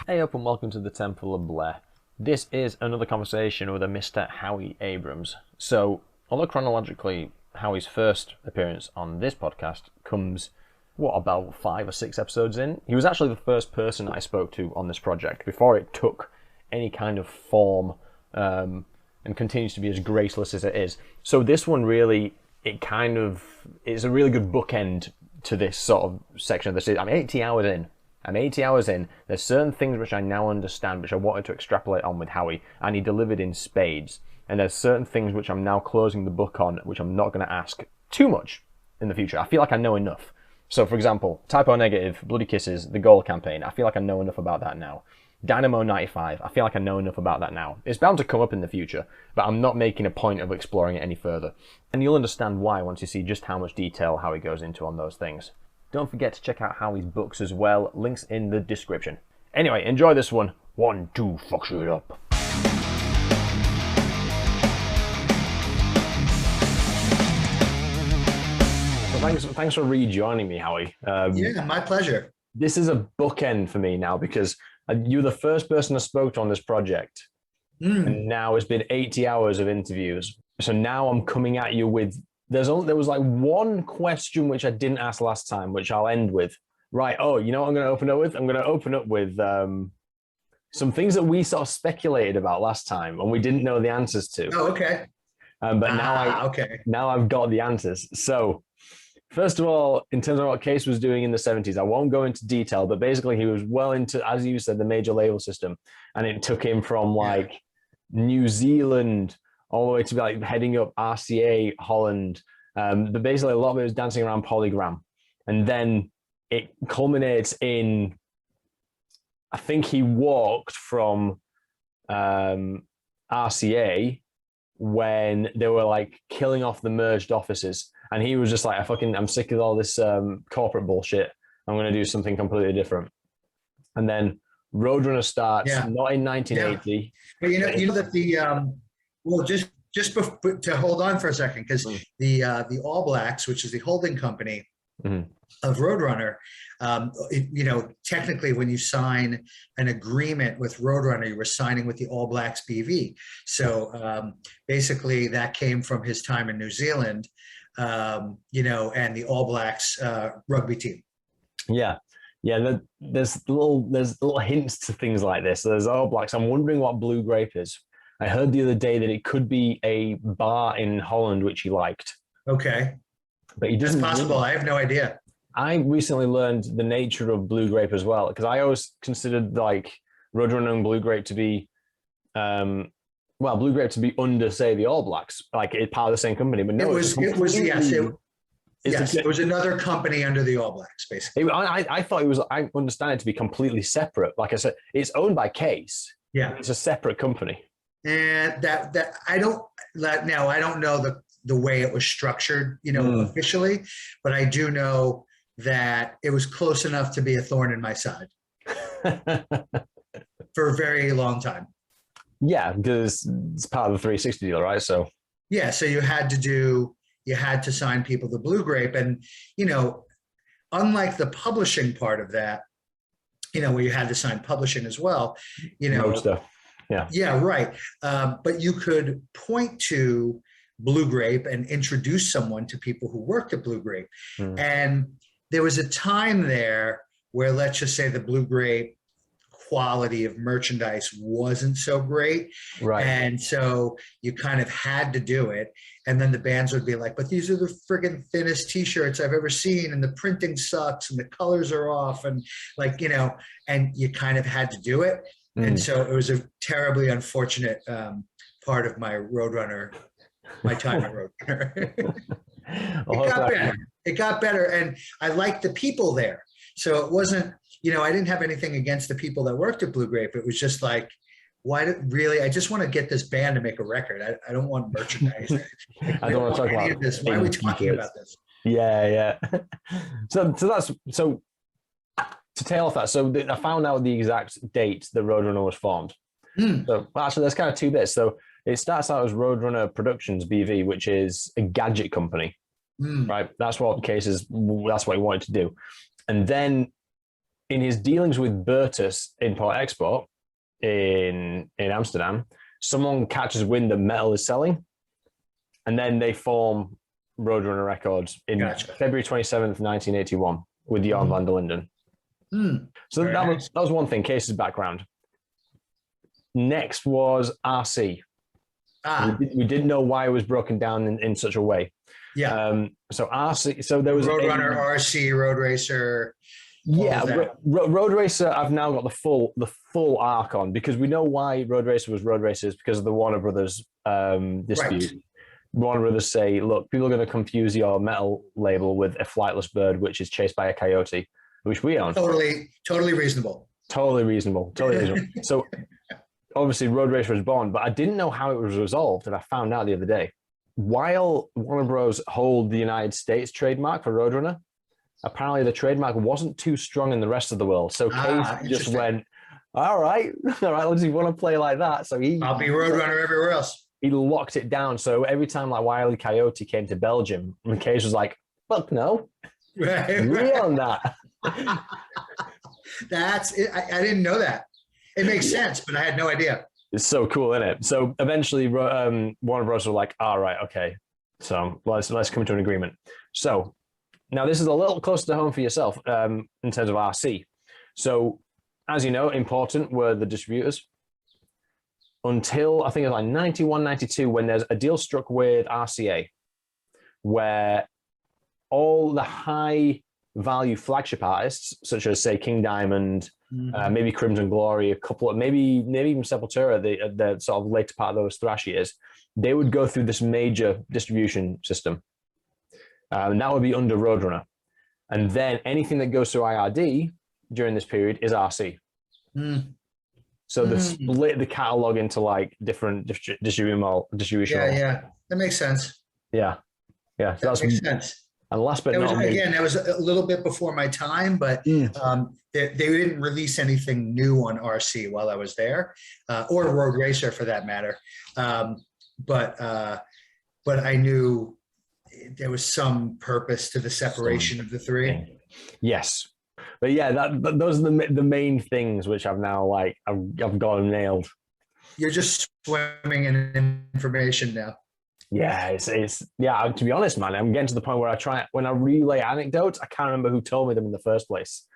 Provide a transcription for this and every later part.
Hey up and welcome to the Temple of Blair. This is another conversation with a Mr. Howie Abrams. So, although chronologically Howie's first appearance on this podcast comes, about 5 or 6 episodes in, he was actually the first person I spoke to on this project before it took any kind of form and continues to be as graceless as it is. So this one really, it's a really good bookend to this sort of section of the series. I'm 80 hours in. There's certain things which I now understand, which I wanted to extrapolate on with Howie, and he delivered in spades. And there's certain things which I'm now closing the book on, which I'm not going to ask too much in the future. I feel like I know enough. So, for example, Typo Negative, Bloody Kisses, the Goal campaign, I feel like I know enough about that now. Dynamo 95, I feel like I know enough about that now. It's bound to come up in the future, but I'm not making a point of exploring it any further. And you'll understand why once you see just how much detail Howie goes into on those things. Don't forget to check out Howie's books as well, links in the description. Anyway, enjoy this one. 1, 2, fuck shit up. So thanks for rejoining me, Howie. Yeah, my pleasure. This is a bookend for me now because you're the first person I spoke to on this project. And now it's been 80 hours of interviews. So now I'm coming at you with there was like one question which I didn't ask last time, which I'll end with. Right. Oh, you know what I'm going to open up with? I'm going to open up with some things that we sort of speculated about last time and we didn't know the answers to. Oh, okay. But now I've got the answers. So first of all, in terms of what Case was doing in the 70s, I won't go into detail, but basically he was well into, as you said, the major label system. And it took him from like New Zealand all the way to like heading up RCA Holland. But basically a lot of it was dancing around Polygram. And then it culminates in, I think he walked from RCA when they were like killing off the merged offices. And he was just like, I'm sick of all this corporate bullshit. I'm going to do something completely different. And then Roadrunner starts not in 1980. But you know that to hold on for a second, because the All Blacks, which is the holding company of Roadrunner, technically when you sign an agreement with Roadrunner, you were signing with the All Blacks BV. So basically that came from his time in New Zealand, and the All Blacks rugby team. Yeah. There's little hints to things like this. So there's All Blacks. I'm wondering what Blue Grape is. I heard the other day that it could be a bar in Holland which he liked. Okay, but he doesn't. That's possible. I have no idea. I recently learned the nature of Blue Grape as well, because I always considered like Roadrunner and Blue Grape to be, Blue Grape to be under, say, the All Blacks, like it's part of the same company. But no, it was another company under the All Blacks, basically. I thought it was. I understand it to be completely separate. Like I said, it's owned by Case. Yeah, it's a separate company. And I don't know the way it was structured, officially, but I do know that it was close enough to be a thorn in my side for a very long time. Yeah, because it's part of the 360 deal, right? So yeah, so you had to sign people to Blue Grape, and unlike the publishing part of that, where you had to sign publishing as well, stuff. Yeah, right. But you could point to Blue Grape and introduce someone to people who worked at Blue Grape. And there was a time there where, let's just say, the Blue Grape quality of merchandise wasn't so great. Right. And so you kind of had to do it. And then the bands would be like, but these are the friggin' thinnest t-shirts I've ever seen. And the printing sucks and the colors are off. And and you kind of had to do it. And so it was a terribly unfortunate part of my time at Roadrunner. It got better, and I liked the people there. So it wasn't, I didn't have anything against the people that worked at Blue Grape. It was just like, I just want to get this band to make a record. I don't want merchandise. I don't want to talk about this. Why are we talking about this? Yeah. So to tail off that, so I found out the exact date that Roadrunner was formed. So actually, there's kind of 2 bits. So it starts out as Roadrunner Productions BV, which is a gadget company, right? That's what he wanted to do. And then in his dealings with Bertus Import Export in Amsterdam, someone catches wind that metal is selling, and then they form Roadrunner Records in February 27th, 1981, with Jan van der Linden. So that was one thing, Case's background. Next was RC. We didn't know why it was broken down in such a way. Yeah. So RC. So there was Roadrunner, RC, Road Racer. Yeah, Road Racer. I've now got the full arc on, because we know why Road Racer was Road Racer, because of the Warner Brothers dispute. Right. Warner Brothers say, look, people are going to confuse your metal label with a flightless bird, which is chased by a coyote, which we own. Totally reasonable. Totally reasonable. So obviously Road Racer was born, but I didn't know how it was resolved, and I found out the other day. While Warner Bros. Hold the United States trademark for Roadrunner, apparently the trademark wasn't too strong in the rest of the world. So Case just went, all right, let's see, want to play like that. So I'll be Roadrunner everywhere else. He locked it down. So every time like Wile E. Coyote came to Belgium, Case was like, fuck no. Right. We own that. That's it. I didn't know that. It makes sense, but I had no idea. It's so cool, isn't it? So eventually Warner Bros. Were like, all right, okay. So let's come to an agreement. So now this is a little closer to home for yourself in terms of RC. So as you know, important were the distributors until I think it was like 91, 92, when there's a deal struck with RCA where all the high value flagship artists, such as say King Diamond, maybe Crimson Glory, a couple of maybe even Sepultura, the sort of later part of those thrash years, they would go through this major distribution system. And that would be under Roadrunner. And then anything that goes through IRD during this period is RC. So they split the catalog into like different distribution. Yeah, that makes sense. Yeah. So that makes sense. And last but not least, again, that was a little bit before my time, but they didn't release anything new on RC while I was there, or Road Racer for that matter. But I knew there was some purpose to the separation of the three. Yes, but yeah, those are the main things which I've now I've got them nailed. You're just swimming in information now. Yeah, it's to be honest, man, I'm getting to the point where when I relay anecdotes, I can't remember who told me them in the first place.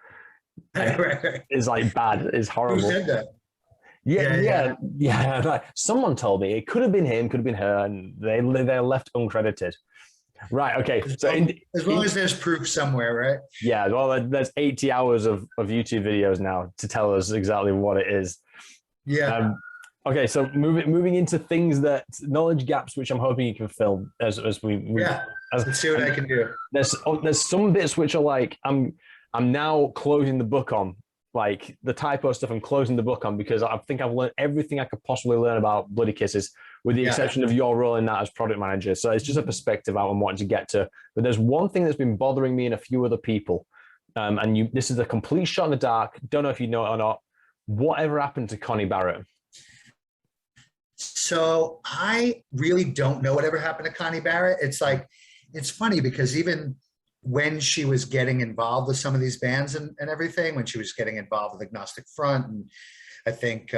It's like bad. It's horrible. Who said that? Yeah. Like, someone told me. It could have been him, could have been her, and they're left uncredited. Right. Okay. As long as there's proof somewhere, right? Yeah. Well, there's 80 hours of YouTube videos now to tell us exactly what it is. Yeah. Okay, so moving into things knowledge gaps, which I'm hoping you can fill as we let's see what I can do. There's some bits which are like I'm now closing the book on, like the typo stuff. I'm closing the book on because I think I've learned everything I could possibly learn about Bloody Kisses, with the exception of your role in that as product manager. So it's just a perspective I'm wanting to get to. But there's one thing that's been bothering me and a few other people, and this is a complete shot in the dark. Don't know if you know it or not. Whatever happened to Connie Barrett? So I really don't know whatever happened to Connie Barrett. It's funny because even when she was getting involved with some of these bands and everything, when she was getting involved with Agnostic Front, and I think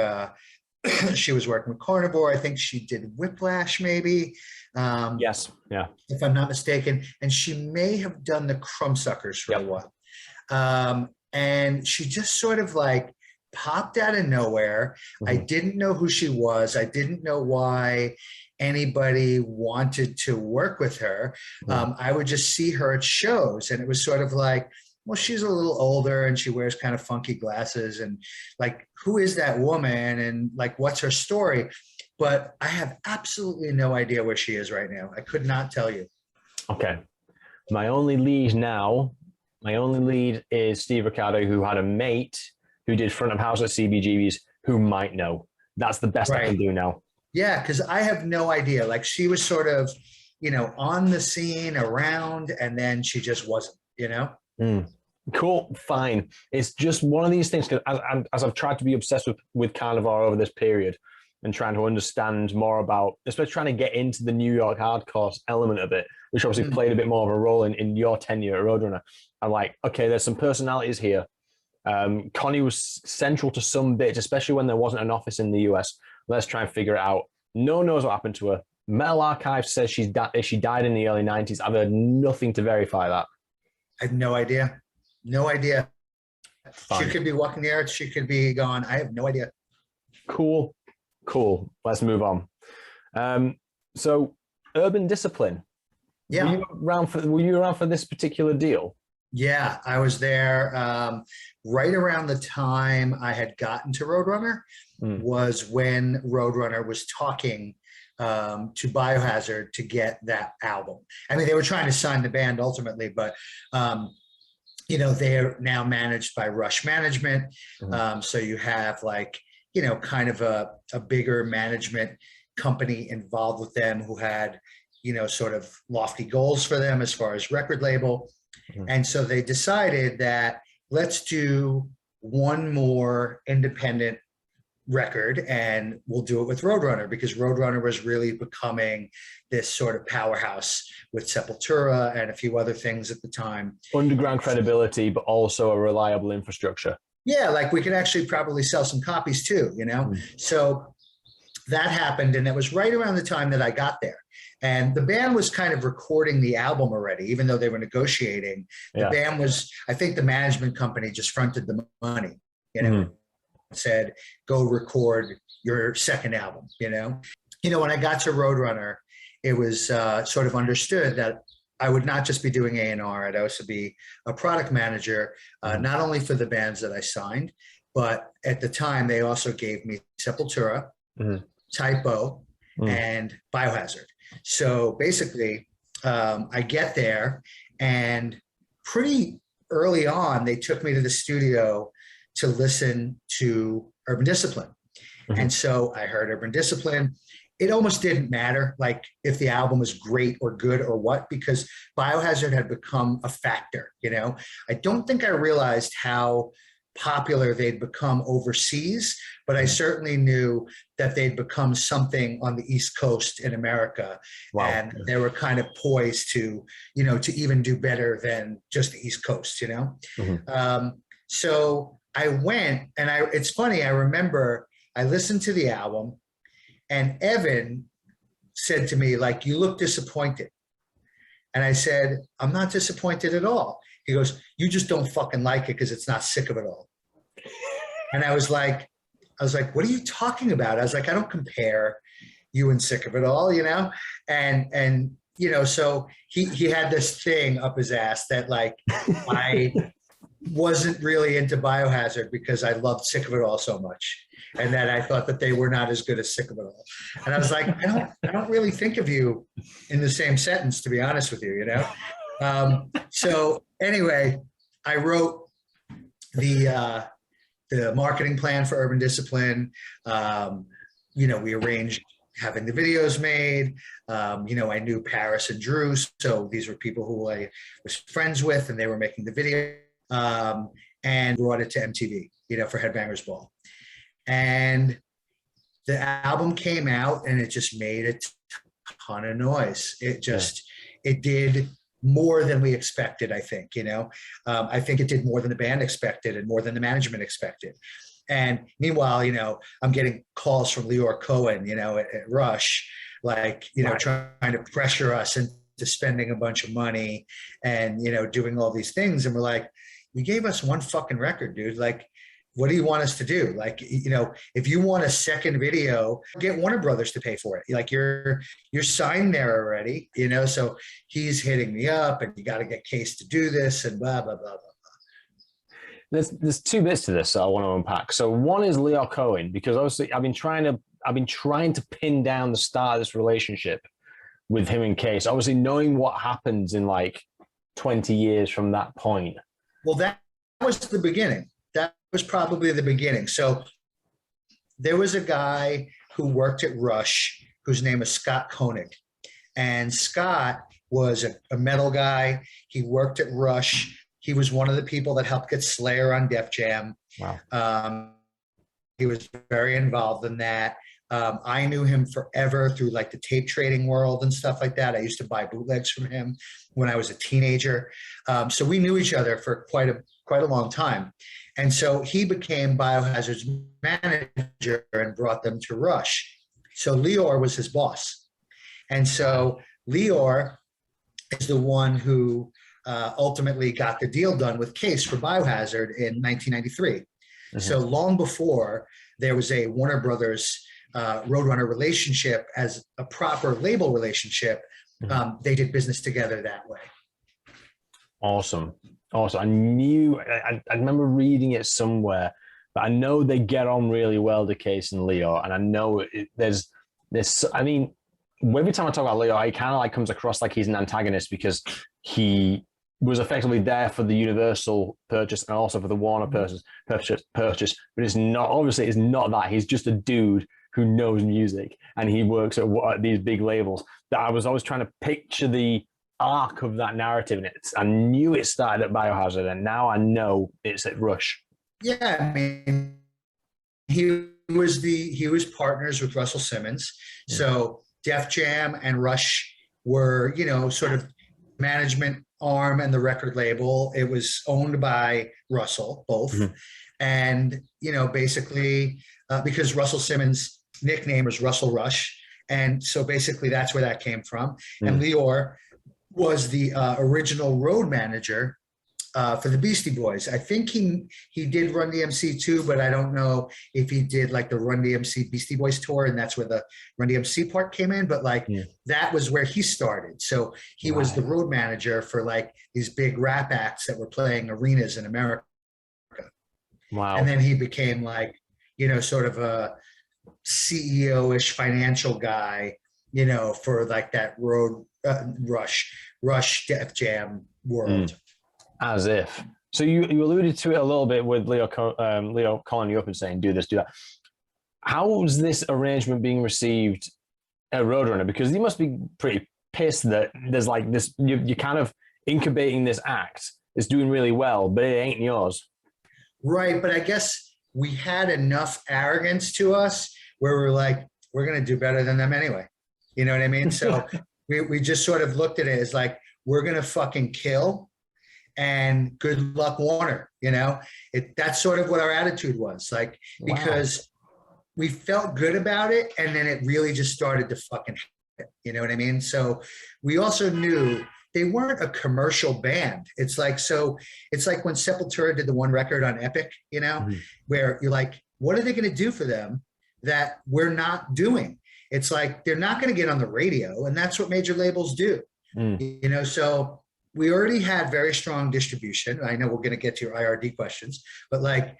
she was working with Carnivore, I think she did Whiplash maybe. Yes, yeah. If I'm not mistaken. And she may have done the Crumbsuckers for a while. And she just sort of popped out of nowhere. I didn't know who she was. I didn't know why anybody wanted to work with her. I would just see her at shows, and it was sort of like, well, she's a little older and she wears kind of funky glasses, and who is that woman, and what's her story? But I have absolutely no idea where she is right now. I could not tell you. Okay. My only lead is Steve Ricardo, who had a mate who did front of house at CBGB's, who might know. That's the best I can do now. Yeah, because I have no idea. She was sort of, on the scene, around, and then she just wasn't, Cool, fine. It's just one of these things, because as I've tried to be obsessed with Carnivore over this period and trying to understand more about, especially trying to get into the New York hardcore element of it, which obviously played a bit more of a role in your tenure at Roadrunner. I'm like, okay, there's some personalities here. Connie was central to some bits, especially when there wasn't an office in the US. Let's try and figure it out. No one knows what happened to her. Metal Archive says she died in the early 90s. I've heard nothing to verify that. I have no idea. No idea. Fine. She could be walking the earth. She could be gone. I have no idea. Cool. Let's move on. So, Urban Discipline. Yeah. Were you around for this particular deal? Yeah, I was there right around the time I had gotten to Roadrunner. Was when Roadrunner was talking to Biohazard to get that album. I mean, they were trying to sign the band ultimately, but they're now managed by Rush Management. So you have like, kind of a bigger management company involved with them who had, sort of lofty goals for them as far as record label. And so they decided that let's do one more independent record and we'll do it with Roadrunner, because Roadrunner was really becoming this sort of powerhouse with Sepultura and a few other things at the time. Underground credibility, but also a reliable infrastructure. Yeah, like we could actually probably sell some copies too, So that happened, and it was right around the time that I got there. And the band was kind of recording the album already, even though they were negotiating. The band was, I think the management company just fronted the money, said, go record your second album, When I got to Roadrunner, it was sort of understood that I would not just be doing A&R, I'd also be a product manager, not only for the bands that I signed, but at the time they also gave me Sepultura, Typo, and Biohazard. So basically, I get there, and pretty early on, they took me to the studio to listen to Urban Discipline. And so I heard Urban Discipline. It almost didn't matter, like if the album was great or good or what, because Biohazard had become a factor, I don't think I realized how popular they'd become overseas, but I certainly knew that they'd become something on the East Coast in America. Wow. And they were kind of poised to, to even do better than just the East Coast, So I went, and it's funny, I remember I listened to the album, and Evan said to me, like, you look disappointed. And I said, I'm not disappointed at all. He goes, you just don't fucking like it because it's not Sick of It All. And I was like, what are you talking about? I was like, I don't compare you and Sick of It All, And so he had this thing up his ass that like I wasn't really into Biohazard because I loved Sick of It All so much, and that I thought that they were not as good as Sick of It All. And I was like, I don't really think of you in the same sentence, to be honest with you, So anyway, I wrote the marketing plan for Urban Discipline. We arranged having the videos made. I knew Paris and Drew, so these were people who I was friends with, and they were making the video. And brought it to MTV, for Headbangers Ball. And the album came out, and it just made a ton of noise. It did more than we expected, I think, I think it did more than the band expected and more than the management expected. And meanwhile, I'm getting calls from Leor Cohen, at Rush, like, right, trying to pressure us into spending a bunch of money and, doing all these things. And we're like, you gave us one fucking record, dude. Like, what do you want us to do? Like, if you want a second video, get Warner Brothers to pay for it. Like, you're signed there already, so he's hitting me up, and you got to get Case to do this, and blah, blah, blah, blah, blah. There's two bits to this that I want to unpack. So one is Leo Cohen, because obviously I've been trying to pin down the start of this relationship with him and Case, obviously knowing what happens in like 20 years from that point. Well, that was the beginning. That was probably the beginning. So there was a guy who worked at Rush whose name is Scott Koenig. And Scott was a metal guy. He worked at Rush. He was one of the people that helped get Slayer on Def Jam. Wow. He was very involved in that. I knew him forever through like the tape trading world and stuff like that. I used to buy bootlegs from him when I was a teenager. So we knew each other for quite a long time. And so he became Biohazard's manager and brought them to Rush. So Lior was his boss. And so Lior is the one who ultimately got the deal done with Case for Biohazard in 1993. So long before there was a Warner Brothers Roadrunner relationship as a proper label relationship, they did business together that way. Awesome. I remember reading it somewhere, but I know they get on really well, the Case and Leo, and I know there's I mean, every time I talk about Leo, he kind of like comes across like he's an antagonist because he was effectively there for the Universal purchase and also for the Warner purchase, but it's not, obviously it's not that. He's just a dude who knows music and he works at these big labels. That I was always trying to picture the arc of that narrative, and I knew it started at Biohazard, and now I know it's at Rush. Yeah, I mean, he was partners with Russell Simmons. So Def Jam and Rush were, sort of management arm and the record label. It was owned by Russell, both. And, basically because Russell Simmons' nickname was Russell Rush. And so basically that's where that came from. And Lior was the original road manager for the Beastie Boys. I think he did Run DMC too, but I don't know if he did like the Run DMC Beastie Boys tour, and that's where the Run DMC part came in. But that was where he started. So he was the road manager for like these big rap acts that were playing arenas in America. Wow. And then he became like, sort of a CEO-ish financial guy, for like that road Rush Def Jam world. As if. So you alluded to it a little bit with Leo calling you up and saying, do this, do that. How was this arrangement being received at Roadrunner? Because you must be pretty pissed that there's like this, you're kind of incubating this act. It's doing really well, but it ain't yours. Right. But I guess we had enough arrogance to us where we're like, we're going to do better than them anyway. You know what I mean? So we just sort of looked at it as like, we're going to fucking kill. And good luck, Warner. That's sort of what our attitude was, like, because we felt good about it, and then it really just started to fucking hit, you know what I mean? So we also knew they weren't a commercial band. It's like when Sepultura did the one record on Epic, where you're like, what are they going to do for them that we're not doing? It's like they're not going to get on the radio, and that's what major labels do. So we already had very strong distribution. I know we're going to get to your IRD questions, but like,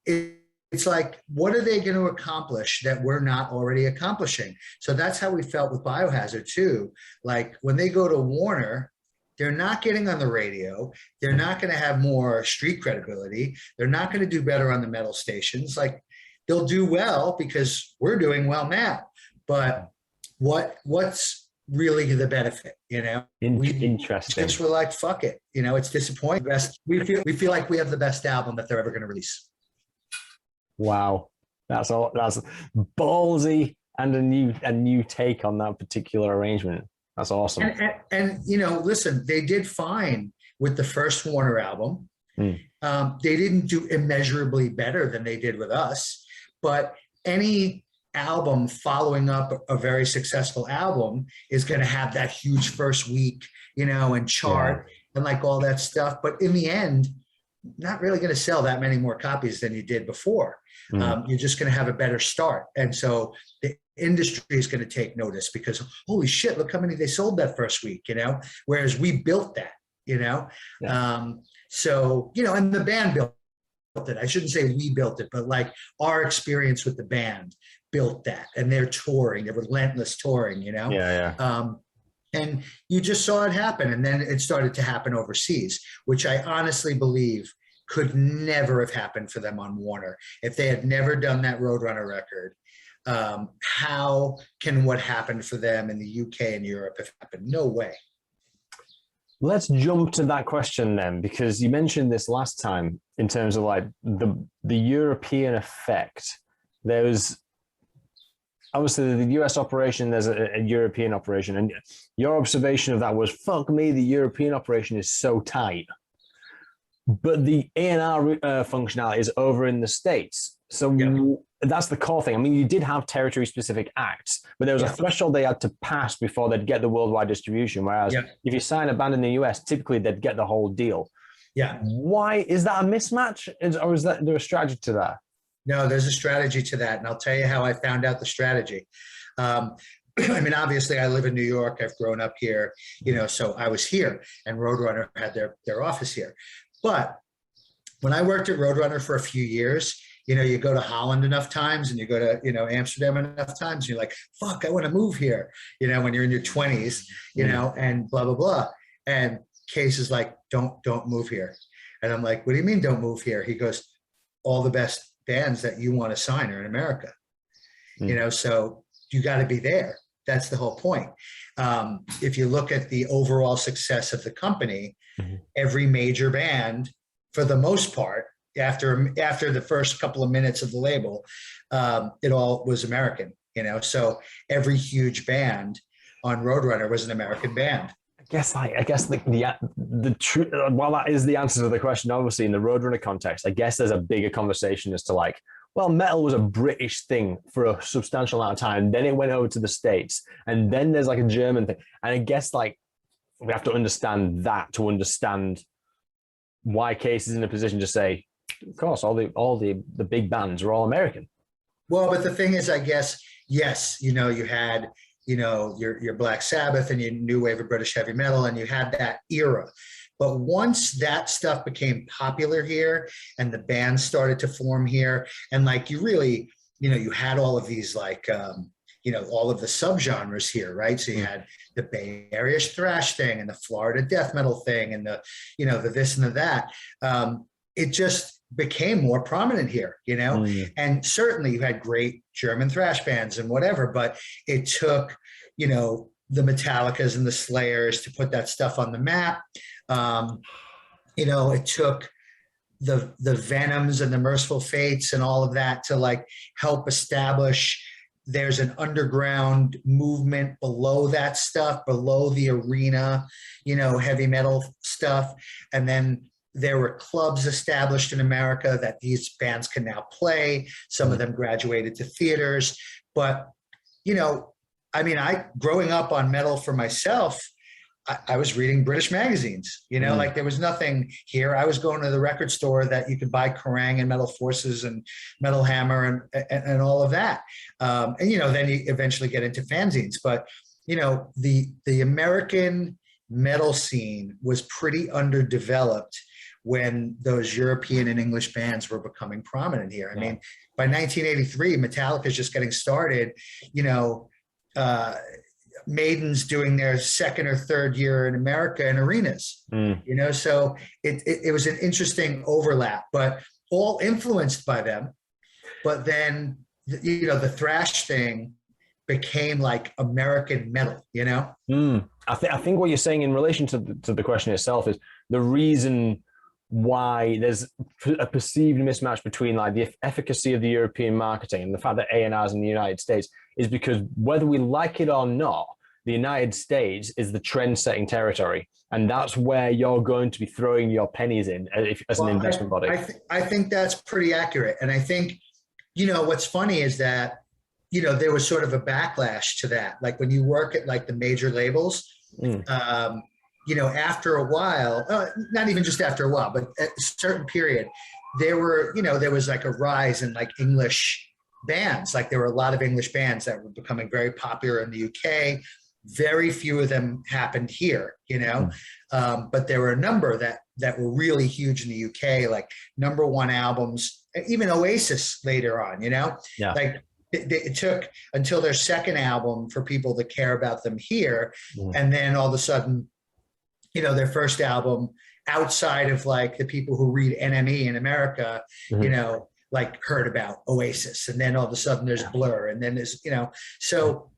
it's like, what are they going to accomplish that we're not already accomplishing? So that's how we felt with Biohazard too. Like when they go to Warner, they're not getting on the radio. They're not going to have more street credibility. They're not going to do better on the metal stations. Like they'll do well because we're doing well now. But what's really the benefit, Interesting. We just were like, fuck it, it's disappointing. We feel like we have the best album that they're ever going to release. Wow, that's ballsy and a new take on that particular arrangement. That's awesome. And listen, they did fine with the first Warner album. They didn't do immeasurably better than they did with us, but any album following up a very successful album is going to have that huge first week, and chart and like all that stuff. But in the end, not really going to sell that many more copies than you did before. You're just going to have a better start. And so the industry is going to take notice because, holy shit, look how many they sold that first week, whereas we built that, so, and the band built it. I shouldn't say we built it, but like our experience with the band built that, and they're touring, they're relentless touring, and you just saw it happen. And then it started to happen overseas, which I honestly believe could never have happened for them on Warner. If they had never done that Roadrunner record, how can what happened for them in the UK and Europe have happened? No way. Let's jump to that question then, because you mentioned this last time in terms of like the European effect There's obviously the US operation, there's a European operation. And your observation of that was, fuck me, the European operation is so tight. But the A&R functionality is over in the States. So that's the core thing. I mean, you did have territory-specific acts, but there was a threshold they had to pass before they'd get the worldwide distribution. Whereas if you sign a band in the US, typically they'd get the whole deal. Yeah. Why? Is that a mismatch? Or is there a strategy to that? No, there's a strategy to that. And I'll tell you how I found out the strategy. I mean, obviously I live in New York. I've grown up here, so I was here and Roadrunner had their office here. But when I worked at Roadrunner for a few years, you go to Holland enough times and you go to, Amsterdam enough times, and you're like, fuck, I want to move here, when you're in your 20s, and blah, blah, blah. And Case is like, don't move here. And I'm like, what do you mean don't move here? He goes, all the best bands that you want to sign are in America, so you got to be there. That's the whole point. If you look at the overall success of the company, every major band, for the most part, after the first couple of minutes of the label, it all was American, so every huge band on Roadrunner was an American band. I guess the truth, while that is the answer to the question, obviously in the Roadrunner context, I guess there's a bigger conversation as to like, well, metal was a British thing for a substantial amount of time. Then it went over to the States, and then there's like a German thing. And I guess like we have to understand that to understand why Case is in a position to say, of course, all the big bands are all American. Well, but the thing is, I guess, yes, you had, your Black Sabbath and your new wave of British heavy metal, and you had that era. But once that stuff became popular here and the bands started to form here, and like you really, you had all of these like, all of the subgenres here, right? So you had the Bay Area thrash thing and the Florida death metal thing and the, the this and the that. It just became more prominent here, and certainly you had great German thrash bands and whatever, but it took, the Metallicas and the Slayers to put that stuff on the map. It took the Venoms and the Merciful Fates and all of that to like help establish there's an underground movement below that stuff, below the arena, heavy metal stuff. And then there were clubs established in America that these bands can now play. Some of them graduated to theaters, but, growing up on metal for myself, I was reading British magazines, like there was nothing here. I was going to the record store that you could buy Kerrang and Metal Forces and Metal Hammer and all of that. And, then you eventually get into fanzines, but, the American metal scene was pretty underdeveloped when those European and English bands were becoming prominent here. I mean, by 1983, Metallica is just getting started, Maiden's doing their second or third year in America in arenas, so it was an interesting overlap, but all influenced by them. But then, the thrash thing became like American metal, I think what you're saying in relation to the question itself is the reason why there's a perceived mismatch between like the efficacy of the European marketing and the fact that A&Rs in the United States is because whether we like it or not, the United States is the trend-setting territory, and that's where you're going to be throwing your pennies in as an investment body. I think that's pretty accurate, and I think, what's funny is that, there was sort of a backlash to that. Like when you work at like the major labels, after a while, not even just after a while, but at a certain period, there was like a rise in like English bands. Like there were a lot of English bands that were becoming very popular in the UK. Very few of them happened here, but there were a number that were really huge in the UK, like number one albums, even Oasis later on, like it took until their second album for people to care about them here. And then all of a sudden, their first album outside of like the people who read NME in America, like heard about Oasis. And then all of a sudden there's Blur. And then there's, so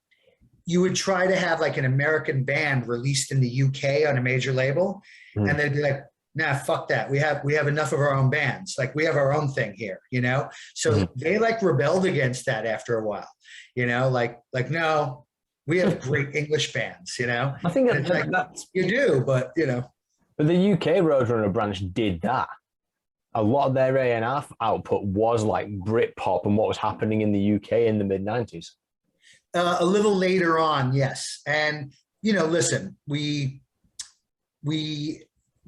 you would try to have like an American band released in the UK on a major label. And they'd be like, nah, fuck that. We have enough of our own bands. Like we have our own thing here, you know? So they like rebelled against that after a while, you know, like, no, we have great English bands, you know? I think And it's like, that's, you do, but you know. but the UK Roadrunner branch did that. A lot of their A&R output was like Britpop and what was happening in the UK in the mid-90s. A little later on, yes. And, you know, listen, we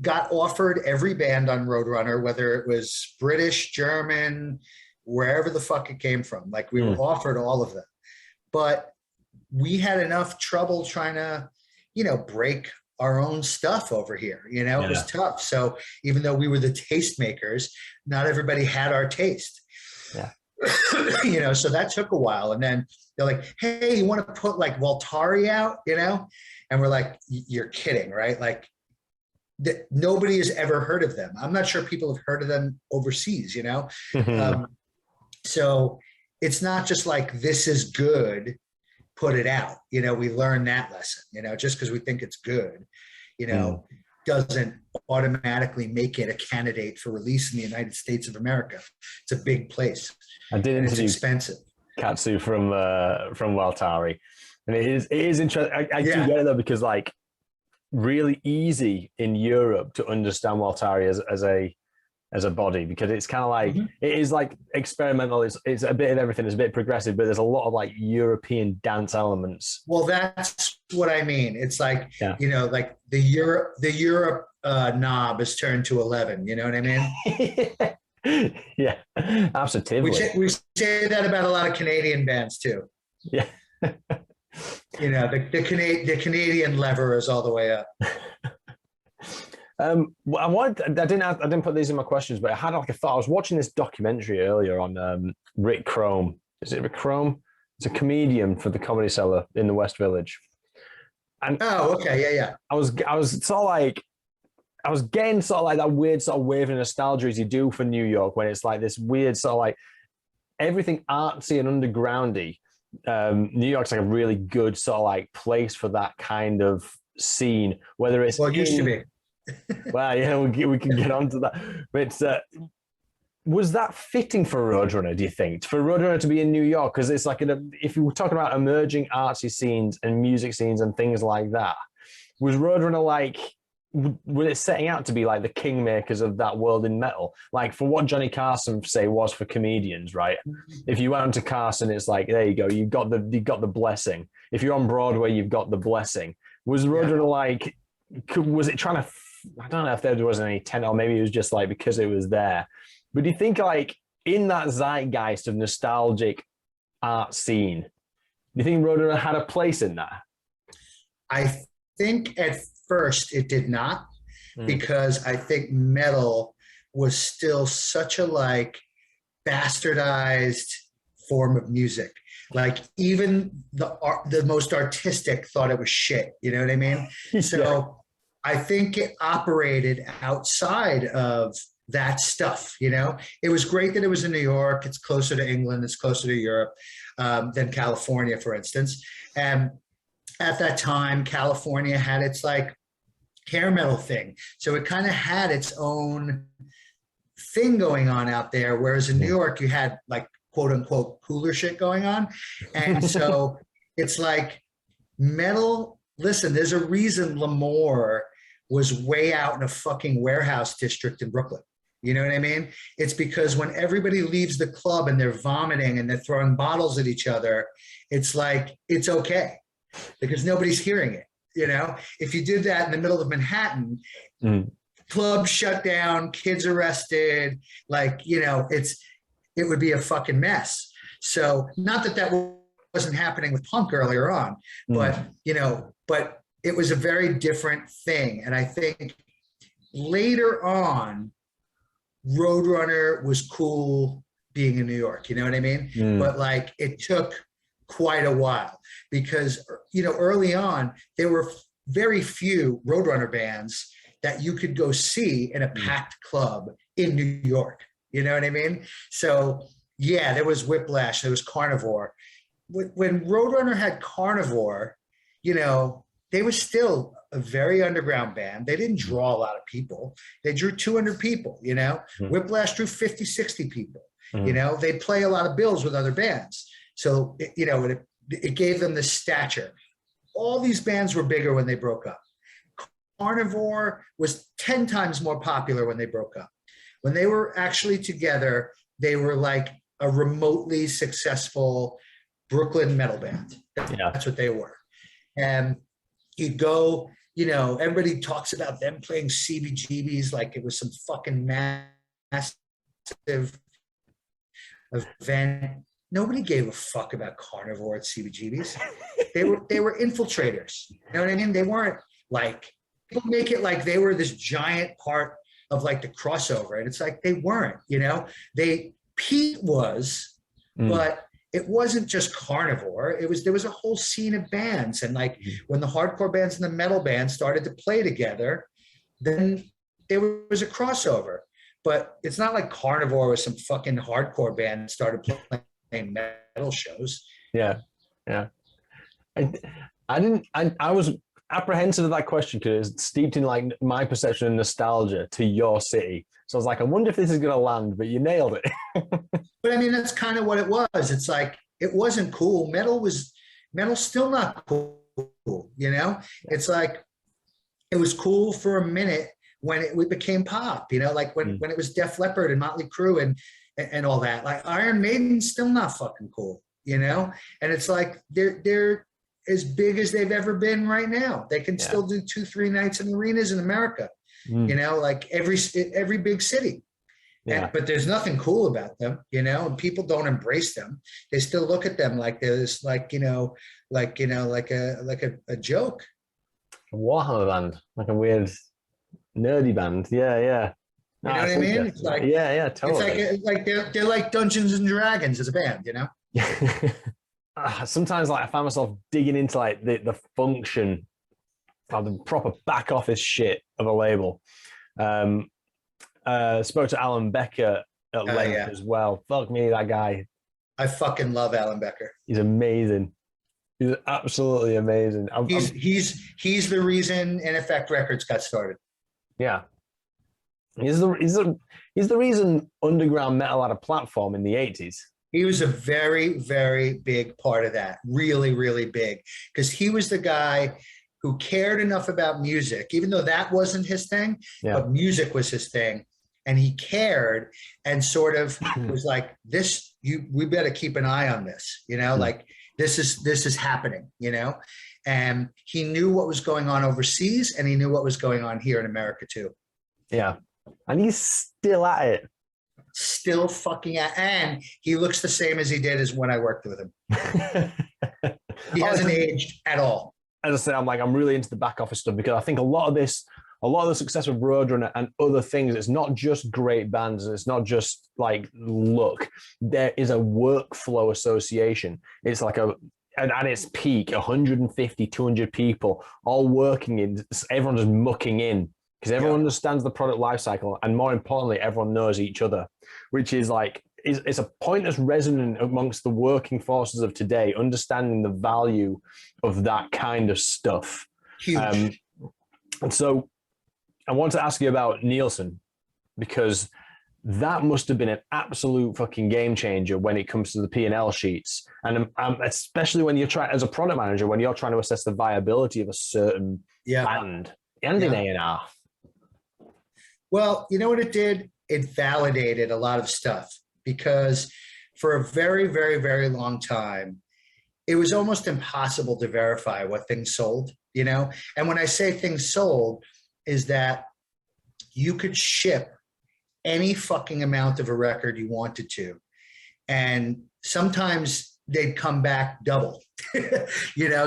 got offered every band on Roadrunner, whether it was British, German, wherever the fuck it came from. Like we were offered all of them. But we had enough trouble trying to, you know, break our own stuff over here. You know, it was tough. So even though we were the tastemakers, not everybody had our taste. Yeah. You know, so that took a while. And then they're like, hey, you want to put like Waltari out, you know? And we're like, you're kidding, right? Like nobody has ever heard of them. I'm not sure people have heard of them overseas, you know? So it's not just like, this is good, put it out. You know, we learned that lesson, you know, just because we think it's good, you know, doesn't automatically make it a candidate for release in the United States of America. It's a big place. I did interview it's expensive. Katsu from Waltari, and it is interesting. I do get it though, because like really easy in Europe to understand Waltari as a body, because it's kind of like it is like experimental. It's a bit of everything. It's a bit progressive, but there's a lot of like European dance elements. Well, that's what I mean. It's like you know, like the Europe knob is turned to 11. You know what I mean? Yeah, absolutely. We say that about a lot of Canadian bands too. Yeah. You know, the Canadian lever is all the way up. I didn't put these in my questions, but I had like a thought. I was watching this documentary earlier on Rick Chrome. Is it Rick Chrome? It's a comedian for the Comedy Cellar in the West Village. And yeah. I was sort of like, I was getting sort of like that weird sort of wave of nostalgia as you do for New York, when it's like this weird sort of like everything artsy and undergroundy. New York's like a really good sort of like place for that kind of scene, whether it's it used to be. Well, yeah, we can get onto that. But was that fitting for Roadrunner, do you think? For Roadrunner to be in New York? Because it's like, if you were talking about emerging artsy scenes and music scenes and things like that, was Roadrunner like, was it setting out to be like the kingmakers of that world in metal? Like for what Johnny Carson say was for comedians, right? If you went on to Carson, it's like, there you go, you got the blessing. If you're on Broadway, you've got the blessing. Was Roadrunner like, was it trying to, I don't know if there was any tent, or maybe it was just like because it was there. But do you think like in that zeitgeist of nostalgic art scene, do you think Roadrunner had a place in that? I think at first it did not, because I think metal was still such a like bastardized form of music. Like even the most artistic thought it was shit. You know what I mean? So I think it operated outside of that stuff. You know, it was great that it was in New York. It's closer to England. It's closer to Europe than California, for instance. And at that time, California had its like hair metal thing. So it kind of had its own thing going on out there. Whereas in New York, you had like quote unquote cooler shit going on. And so it's like metal. Listen, there's a reason L'Amour was way out in a fucking warehouse district in Brooklyn. You know what I mean? It's because when everybody leaves the club and they're vomiting and they're throwing bottles at each other, it's like, it's okay because nobody's hearing it. You know, if you did that in the middle of Manhattan, clubs shut down, kids arrested, like, you know, it would be a fucking mess. So not that wasn't happening with punk earlier on, but, you know, but it was a very different thing. And I think later on, Roadrunner was cool being in New York, you know what I mean? But like it took quite a while because, you know, early on, there were very few Roadrunner bands that you could go see in a packed club in New York. You know what I mean? So yeah, there was Whiplash, there was Carnivore. When Roadrunner had Carnivore, you know, they were still a very underground band. They didn't draw a lot of people. They drew 200 people, you know. Whiplash drew 50, 60 people. You know, they'd play a lot of bills with other bands. So, it gave them the stature. All these bands were bigger when they broke up. Carnivore was 10 times more popular when they broke up. When they were actually together, they were like a remotely successful Brooklyn metal band. That's what they were. And you'd go, everybody talks about them playing CBGBs like it was some fucking massive event. Nobody gave a fuck about Carnivore at CBGBs. They were infiltrators. You know what I mean? They weren't like, people make it like they were this giant part of like the crossover. And it's like, they weren't, Pete was, but it wasn't just Carnivore. There was a whole scene of bands. And like when the hardcore bands and the metal bands started to play together, then there was a crossover. But it's not like Carnivore was some fucking hardcore band that started playing metal shows. Yeah. I was apprehensive of that question because it's steeped in like my perception and nostalgia to your city. So I was like, I wonder if this is going to land, but you nailed it. But I mean, that's kind of what it was. It's like, it wasn't cool. Metal's still not cool, It's like, it was cool for a minute when it became pop, like when it was Def Leppard and Motley Crue and all that. Like Iron Maiden's still not fucking cool, And it's like, they're as big as they've ever been right now. They can still do 2-3 nights in arenas in America, like every big city. Yeah. But there's nothing cool about them, and people don't embrace them. They still look at them like there's like a joke. A Warhammer band, like a weird nerdy band. Yeah. You know what I mean? It's like, totally. It's like they're like Dungeons and Dragons as a band, Sometimes like I find myself digging into like the function of the proper back office shit of a label. Spoke to Alan Becker at length as well. Fuck me, that guy. I fucking love Alan Becker. He's amazing. He's absolutely amazing. He's the reason In Effect Records got started. Yeah. He's the reason underground metal had a platform in the 80s. He was a very, very big part of that. Really, really big. Because he was the guy who cared enough about music, even though that wasn't his thing, but music was his thing. And he cared and sort of was like, we better keep an eye on this, like this is happening, and he knew what was going on overseas and he knew what was going on here in America too. Yeah. And he's still at it. Still fucking at, and he looks the same as he did as when I worked with him. He hasn't aged at all. As I said, I'm really into the back office stuff because I think a lot of the success of Roadrunner and other things, it's not just great bands. It's not just like luck. There is a workflow association. It's like at its peak, 150, 200 people all working in, everyone just mucking in because everyone understands the product life cycle. And more importantly, everyone knows each other, which is like, it's a point that's resonant amongst the working forces of today, understanding the value of that kind of stuff. Huge. And so I want to ask you about Nielsen, because that must have been an absolute fucking game changer when it comes to the P&L sheets. And especially when you're trying, as a product manager, when you're trying to assess the viability of a certain band and in A&R. Well, you know what it did? It validated a lot of stuff because for a very, very, very long time, it was almost impossible to verify what things sold, And when I say things sold, is that you could ship any fucking amount of a record you wanted to. And sometimes they'd come back double,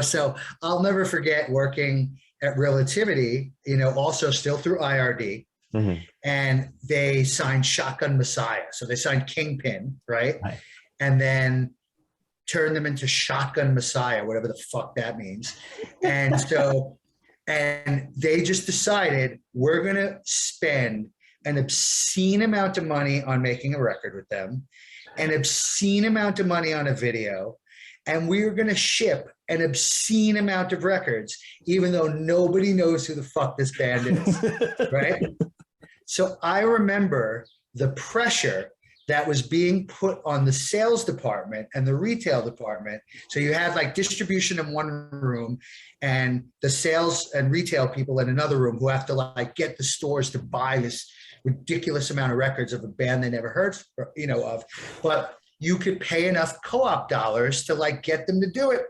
So I'll never forget working at Relativity, also still through IRD. Mm-hmm. And they signed Shotgun Messiah. So they signed Kingpin, right? And then turned them into Shotgun Messiah, whatever the fuck that means. And so, and they just decided we're going to spend an obscene amount of money on making a record with them, an obscene amount of money on a video, and we're going to ship an obscene amount of records, even though nobody knows who the fuck this band is, right? So I remember the pressure that was being put on the sales department and the retail department. So you had like distribution in one room and the sales and retail people in another room who have to like get the stores to buy this ridiculous amount of records of a band they never heard, of. But you could pay enough co-op dollars to like get them to do it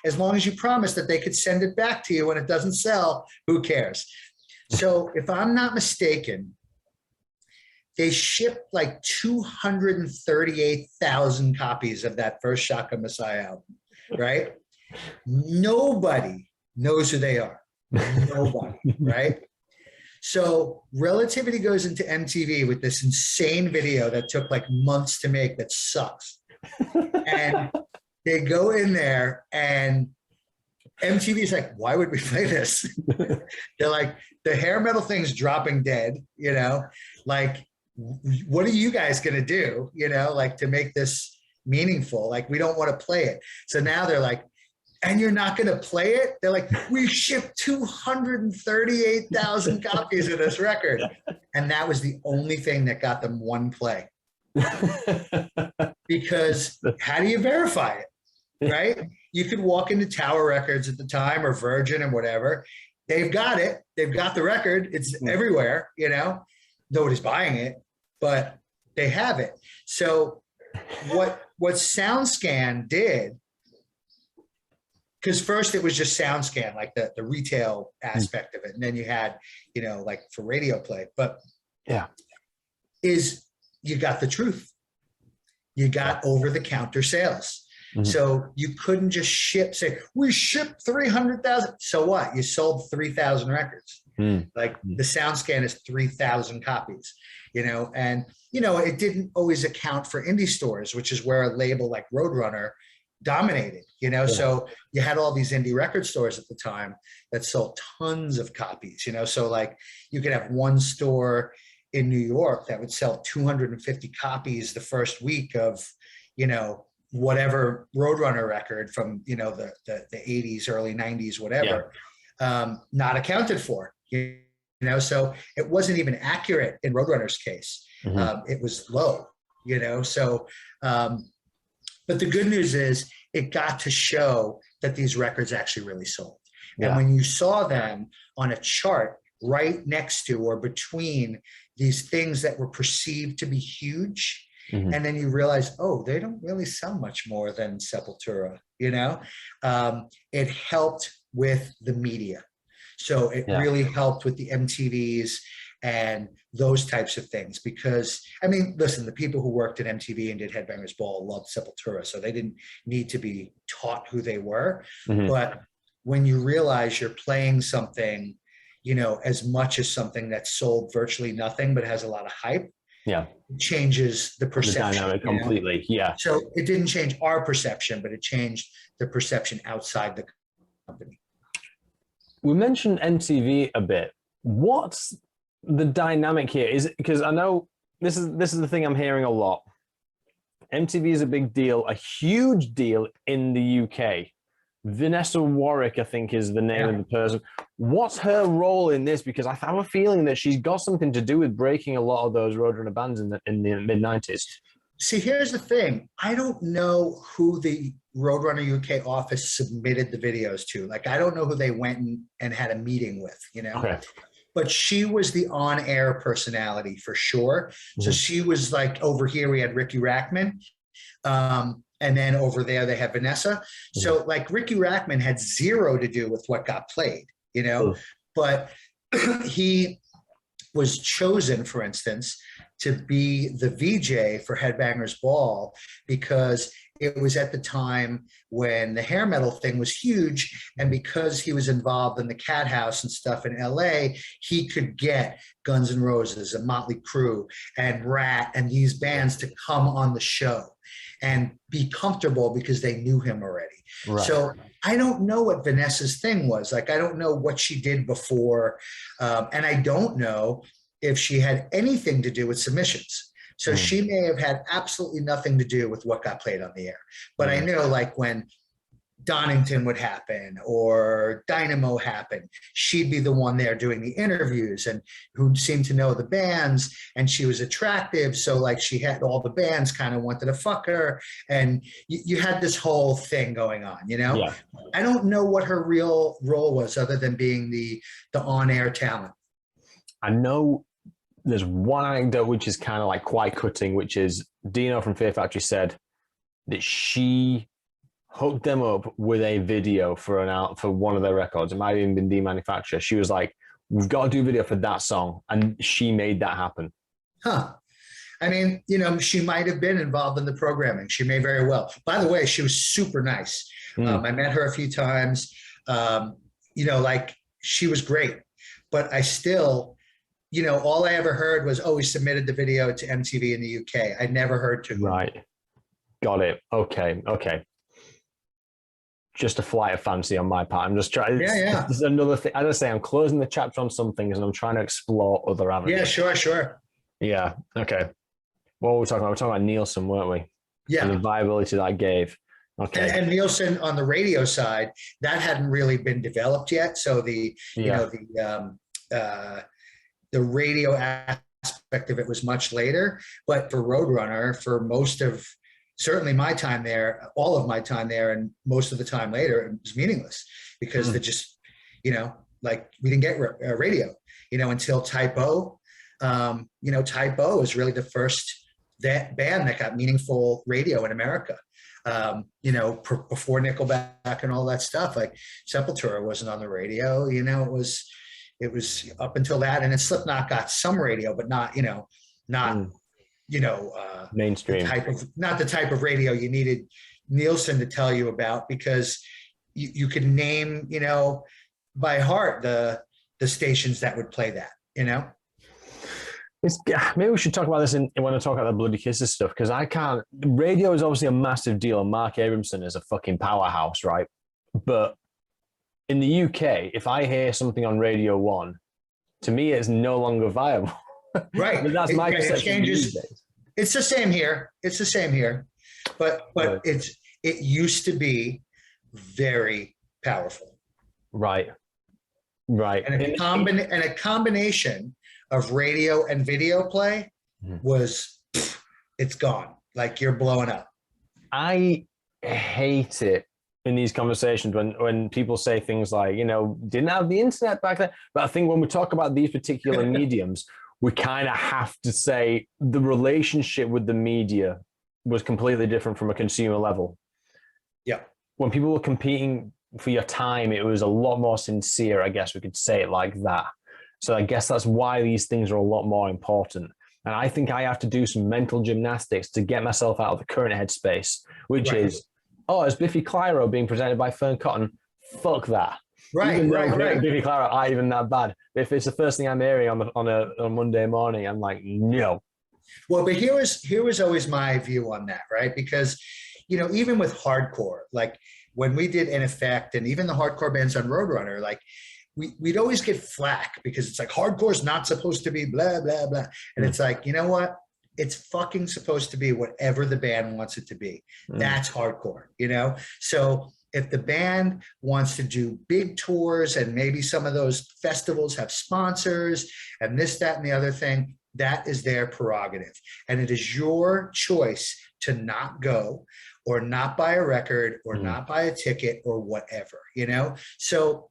as long as you promise that they could send it back to you when it doesn't sell. Who cares? So if I'm not mistaken, they shipped like 238,000 copies of that first Shotgun Messiah album, right? Nobody knows who they are. Nobody, right? So Relativity goes into MTV with this insane video that took like months to make that sucks. And they go in there and MTV's like, why would we play this? They're like, the hair metal thing's dropping dead, like, what are you guys going to do, like to make this meaningful? Like, we don't want to play it. So now they're like, and you're not going to play it? They're like, we shipped 238,000 copies of this record. And that was the only thing that got them one play. Because how do you verify it, right? You could walk into Tower Records at the time or Virgin and whatever. They've got it. They've got the record. It's everywhere, Nobody's buying it, but they have it. So what SoundScan did, because first it was just SoundScan, like the retail aspect of it. And then you had, like for radio play, but is you got the truth. You got over-the-counter sales. Mm-hmm. So you couldn't just say, we shipped 300,000. So what? You sold 3,000 records. Like the SoundScan is 3,000 copies, and, it didn't always account for indie stores, which is where a label like Roadrunner dominated, So you had all these indie record stores at the time that sold tons of copies, So like you could have one store in New York that would sell 250 copies the first week of, whatever Roadrunner record from, the 80s, early 90s, whatever, not accounted for. So it wasn't even accurate in Roadrunner's case. It was low, so, but the good news is it got to show that these records actually really sold. And when you saw them on a chart right next to or between these things that were perceived to be huge, and then you realize, oh, they don't really sell much more than Sepultura, it helped with the media. So it really helped with the MTVs and those types of things because, listen, the people who worked at MTV and did Headbangers Ball loved Sepultura, so they didn't need to be taught who they were. But when you realize you're playing something, as much as something that sold virtually nothing but has a lot of hype, it changes the perception. The dynamic completely, So it didn't change our perception, but it changed the perception outside the company. We mentioned MTV a bit. What's the dynamic here? Is it because I know this is the thing I'm hearing a lot. MTV is a big deal, a huge deal in the UK. Vanessa Warwick, I think, is the name of the person. What's her role in this? Because I have a feeling that she's got something to do with breaking a lot of those Roadrunner bands in the mid-90s. See, here's the thing. I don't know who the Roadrunner UK office submitted the videos to. Like, I don't know who they went and had a meeting with, Okay. But she was the on-air personality for sure. So she was like, over here we had Ricky Rackman. And then over there they had Vanessa. So like Ricky Rackman had zero to do with what got played, but he was chosen, for instance, to be the VJ for Headbangers Ball because it was at the time when the hair metal thing was huge. And because he was involved in the Cat House and stuff in LA, he could get Guns N' Roses and Motley Crue and Rat and these bands to come on the show and be comfortable because they knew him already. Right. So I don't know what Vanessa's thing was. Like, I don't know what she did before. And I don't know if she had anything to do with submissions. So she may have had absolutely nothing to do with what got played on the air. But I know, like, when Donington would happen or Dynamo happen, she'd be the one there doing the interviews and who seemed to know the bands, and she was attractive. So like she had all the bands kind of wanted to fuck her, and you had this whole thing going on, you know? Yeah. I don't know what her real role was other than being the on-air talent. I know there's one anecdote which is kind of like quite cutting, which is Dino from Fear Factory said that she hooked them up with a video for one of their records. It might have even been the manufacturer. She was like, "We've got to do a video for that song," and she made that happen. Huh. I mean, you know, she might have been involved in the programming. She may very well. By the way, she was super nice. I met her a few times. You know, like she was great, but I still, you know, all I ever heard was, "Oh, we submitted the video to MTV in the UK." I never heard to. Right. Got it. Okay. Just a flight of fancy on my part. I'm just trying. Yeah. This is another thing. I just say I'm closing the chapter on some things and I'm trying to explore other avenues. Yeah, sure. Yeah. Okay. What were we talking about? We were talking about Nielsen, weren't we? Yeah. And the viability that gave. Okay. And Nielsen on the radio side, that hadn't really been developed yet. So the radio aspect of it was much later. But for Roadrunner, for most of certainly my time there, all of my time there, and most of the time later, it was meaningless because they just, you know, like we didn't get radio, you know, until Type O. You know, Type O was really the first band that got meaningful radio in America. You know, before Nickelback and all that stuff, like Sepultura wasn't on the radio. You know, it was up until that, and then Slipknot got some radio, but not, you know, mainstream, not the type of radio you needed Nielsen to tell you about, because you could name, you know, by heart the stations that would play that, you know. Maybe we should talk about this when I talk about the Bloody Kisses stuff, because I can't. Radio is obviously a massive deal, and Mark Abramson is a fucking powerhouse, right? But in the UK, if I hear something on Radio 1, to me, it's no longer viable. Right. But that's my perception. It's the same here. But it used to be very powerful. Right. And a combination of radio and video play was, it's gone. Like you're blowing up. I hate it in these conversations when people say things like, you know, didn't have the internet back then. But I think when we talk about these particular mediums, we kind of have to say the relationship with the media was completely different from a consumer level. Yeah. When people were competing for your time, it was a lot more sincere, I guess we could say it like that. So I guess that's why these things are a lot more important. And I think I have to do some mental gymnastics to get myself out of the current headspace, which is, oh, it's Biffy Clyro being presented by Fern Cotton. Fuck that. Right. Biffy Clyro aren't even that bad. If it's the first thing I'm hearing on a Monday morning, I'm like, no. Well, but here was always my view on that, right? Because, you know, even with hardcore, like when we did In Effect and even the hardcore bands on Roadrunner, like we'd always get flack because it's like hardcore is not supposed to be blah, blah, blah. And it's like, you know what? It's fucking supposed to be whatever the band wants it to be. That's hardcore, you know? So if the band wants to do big tours and maybe some of those festivals have sponsors and this, that, and the other thing, that is their prerogative. And it is your choice to not go or not buy a record or not buy a ticket or whatever, you know? So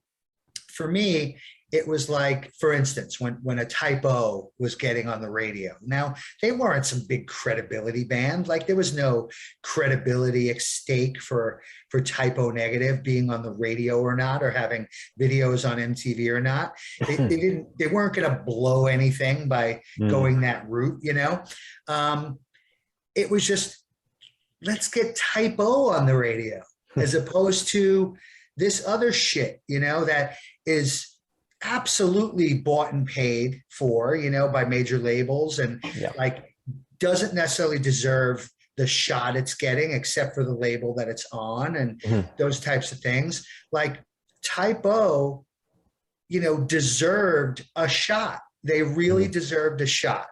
for me, it was like, for instance, when a Type O was getting on the radio. Now, they weren't some big credibility band. Like there was no credibility at stake for Type O Negative being on the radio or not, or having videos on MTV or not. They weren't going to blow anything by going that route, you know? It was just, let's get Type O on the radio as opposed to this other shit, you know, that is absolutely bought and paid for, you know, by major labels and like doesn't necessarily deserve the shot it's getting except for the label that it's on and those types of things. Like Type O, you know, deserved a shot. They really deserved a shot.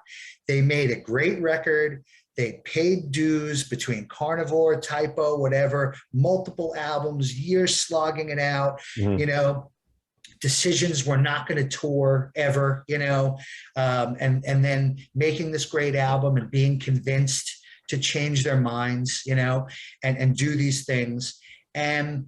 They made a great record. they paid dues between Carnivore, Typo, whatever, multiple albums, years slogging it out, you know, decisions we're not going to tour ever, you know, and then making this great album and being convinced to change their minds, you know, and do these things. And,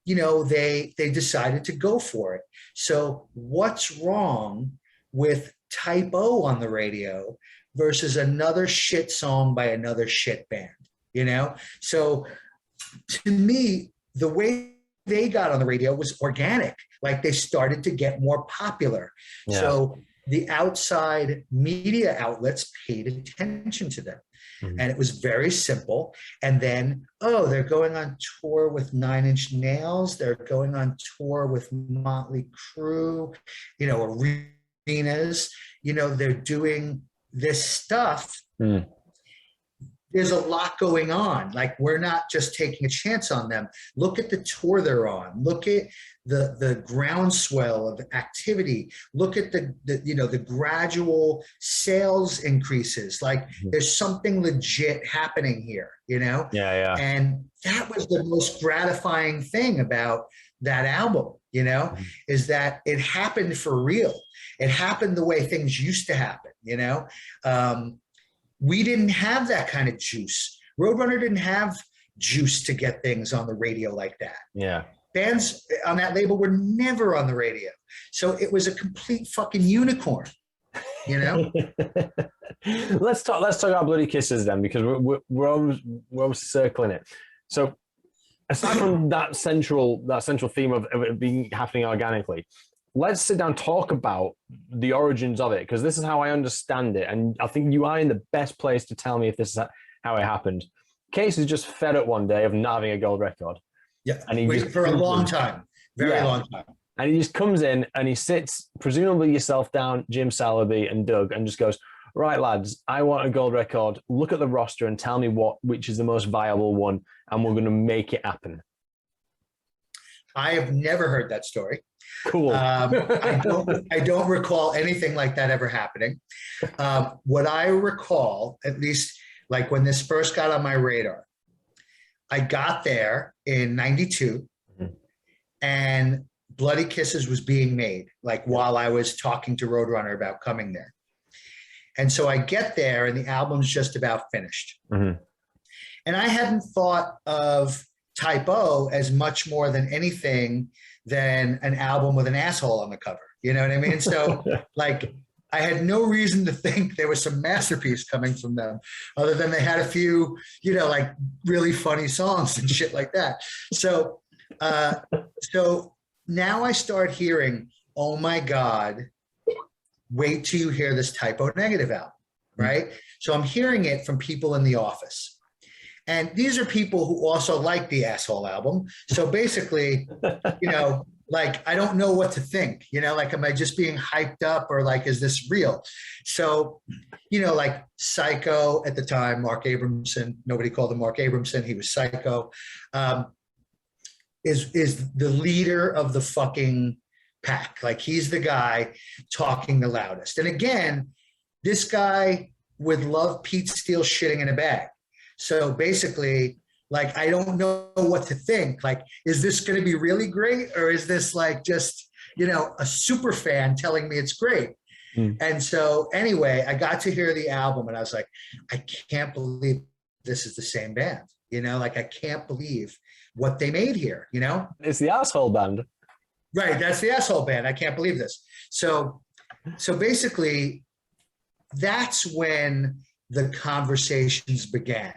you know, they decided to go for it. So what's wrong with Typo on the radio versus another shit song by another shit band, you know? So to me, the way they got on the radio was organic. Like they started to get more popular. Yeah. So the outside media outlets paid attention to them. Mm-hmm. And it was very simple. And then, oh, they're going on tour with Nine Inch Nails. They're going on tour with Motley Crue, you know, arenas, you know, they're doing this stuff. Mm. There's a lot going on. Like we're not just taking a chance on them. Look at the tour they're on. Look at the groundswell of activity. Look at the you know, the gradual sales increases. Like there's something legit happening here, you know? Yeah. And that was the most gratifying thing about that album, you know, is that it happened for real. It happened the way things used to happen, you know? We didn't have that kind of juice. Roadrunner didn't have juice to get things on the radio like that. Yeah. Bands on that label were never on the radio. So it was a complete fucking unicorn, you know? Let's talk about Bloody Kisses then, because we're always circling it. So aside from that central theme of it being happening organically, let's sit down and talk about the origins of it, because this is how I understand it. And I think you are in the best place to tell me if this is how it happened. Case is just fed up one day of not having a gold record. Yeah, and for a long time, very long time. And he just comes in and he sits, presumably yourself down, Jim Salaby and Doug, and just goes, right, lads, I want a gold record. Look at the roster and tell me which is the most viable one, and we're going to make it happen. I have never heard that story. Cool. I don't recall anything like that ever happening. What I recall, at least like when this first got on my radar, I got there in 92 and Bloody Kisses was being made, like while I was talking to Roadrunner about coming there. And so I get there and the album's just about finished. Mm-hmm. And I hadn't thought of Typo as much more than anything than an album with an asshole on the cover. You know what I mean? So like, I had no reason to think there was some masterpiece coming from them other than they had a few, you know, like really funny songs and shit like that. So, so now I start hearing, oh my God, wait till you hear this Typo Negative album, right? So I'm hearing it from people in the office. And these are people who also like the asshole album. So basically, you know, like, I don't know what to think, you know, like, am I just being hyped up or like, is this real? So, you know, like Psycho at the time, Mark Abramson, nobody called him Mark Abramson. He was Psycho, is the leader of the fucking pack. Like he's the guy talking the loudest. And again, this guy would love Pete Steele shitting in a bag. So basically, like, I don't know what to think. Like, is this going to be really great? Or is this like just, you know, a super fan telling me it's great? And so anyway, I got to hear the album and I was like, I can't believe this is the same band. You know, like, I can't believe what they made here, you know? It's the asshole band. Right. That's the asshole band. I can't believe this. So basically, that's when the conversations began.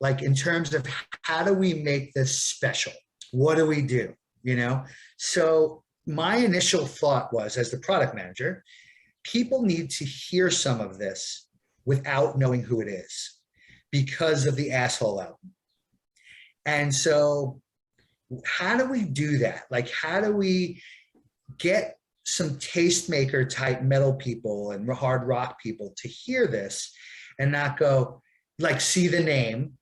Like, in terms of how do we make this special? What do we do? You know? So my initial thought was, as the product manager, people need to hear some of this without knowing who it is because of the asshole album. And so how do we do that? Like, how do we get some tastemaker type metal people and hard rock people to hear this and not go, like, see the name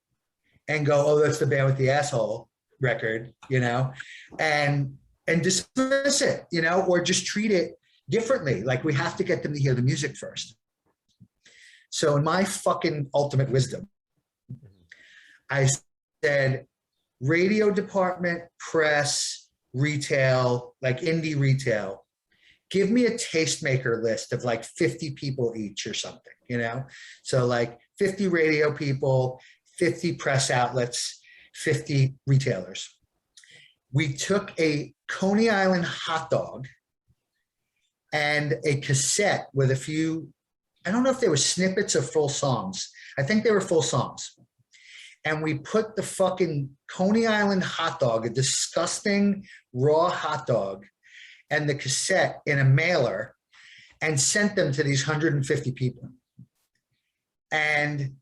and go, oh, that's the band with the asshole record, you know, and dismiss it, you know, or just treat it differently. Like, we have to get them to hear the music first. So in my fucking ultimate wisdom, I said, radio department, press, retail, like indie retail, give me a tastemaker list of like 50 people each or something, you know? So like 50 radio people, 50 press outlets, 50 retailers. We took a Coney Island hot dog and a cassette with a few, I don't know if they were snippets of full songs. I think they were full songs. And we put the fucking Coney Island hot dog, a disgusting raw hot dog, and the cassette in a mailer and sent them to these 150 people. And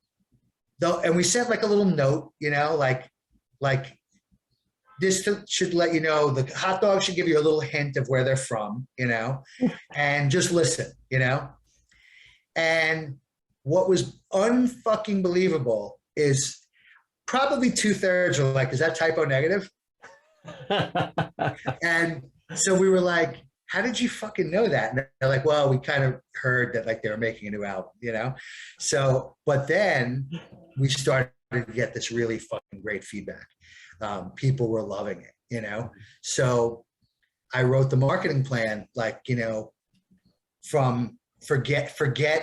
we sent like a little note, you know, like this should let you know, the hot dog should give you a little hint of where they're from, you know, and just listen, you know. And what was unfucking believable is probably 2/3 were like, is that typo negative? And so we were like, how did you fucking know that? And they're like, well, we kind of heard that like they were making a new album, you know? So, but then we started to get this really fucking great feedback. People were loving it, you know? So I wrote the marketing plan, like, you know, from forget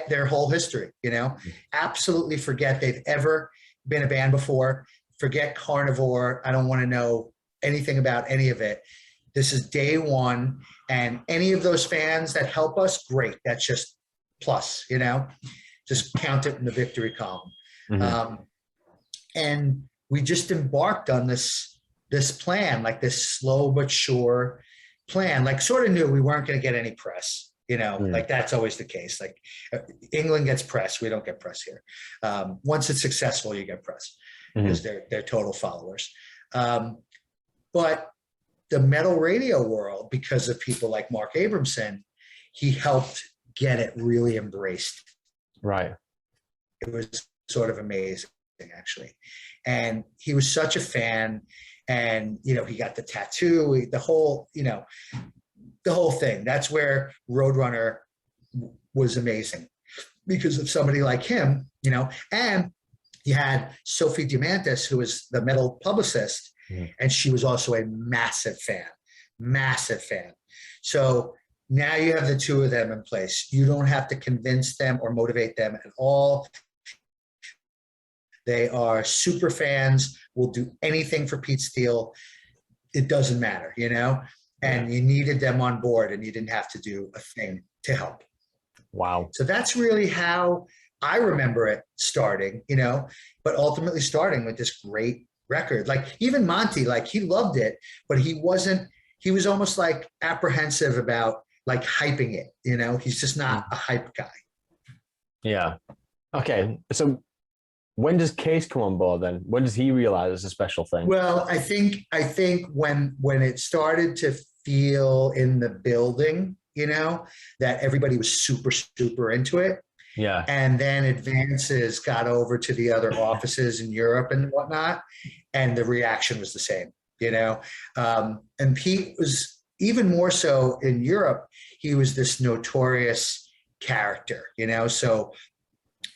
their whole history, you know? Absolutely forget they've ever been a band before. Forget Carnivore. I don't want to know anything about any of it. This is day one, and any of those fans that help us, great. That's just plus, you know, just count it in the victory column. Mm-hmm. And we just embarked on this plan, like this slow but sure plan, like sort of knew we weren't going to get any press, you know, like that's always the case. Like England gets press. We don't get press here. Once it's successful, you get press because they're total followers. But the metal radio world, because of people like Mark Abramson, he helped get it really embraced. Right. It was sort of amazing, actually. And he was such a fan. And, you know, he got the tattoo, the whole thing. That's where Roadrunner was amazing because of somebody like him, you know. And you had Sophie Diamantis, who was the metal publicist, and she was also a massive fan. So now you have the two of them in place. You don't have to convince them or motivate them at all. They are super fans, will do anything for Pete Steele. It doesn't matter, you know? And you needed them on board and you didn't have to do a thing to help. Wow. So that's really how I remember it starting, you know, but ultimately starting with this great record. Like even Monte, like he loved it, but he was almost like apprehensive about like hyping it, you know? He's just not a hype guy. Yeah. Okay. So when does Case come on board then? When does he realize it's a special thing? Well, I think when it started to feel in the building, you know, that everybody was super, super into it. Yeah. And then advances got over to the other offices in Europe and whatnot. And the reaction was the same, you know. And Pete was even more so in Europe. He was this notorious character, you know. So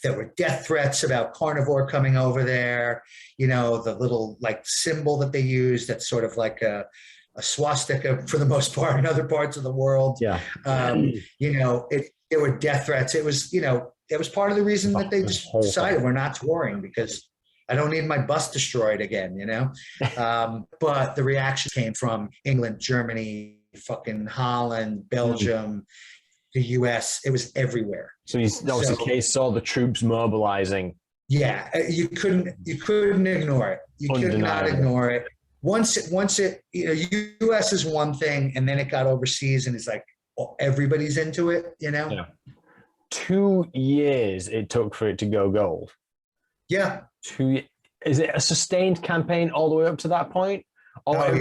there were death threats about Carnivore coming over there, you know, the little like symbol that they use that's sort of like a swastika for the most part in other parts of the world. Yeah. You know, there were death threats. It was, you know, it was part of the reason that they just decided we're not touring because I don't need my bus destroyed again, you know? But the reaction came from England, Germany, fucking Holland, Belgium, the US. It was everywhere. So Case saw the troops mobilizing. Yeah, you couldn't ignore it. You could not ignore it. Once it, you know, US is one thing, and then it got overseas, and it's like everybody's into it, you know? Yeah. 2 years it took for it to go gold. Yeah. 2 years. Is it a sustained campaign all the way up to that point? Or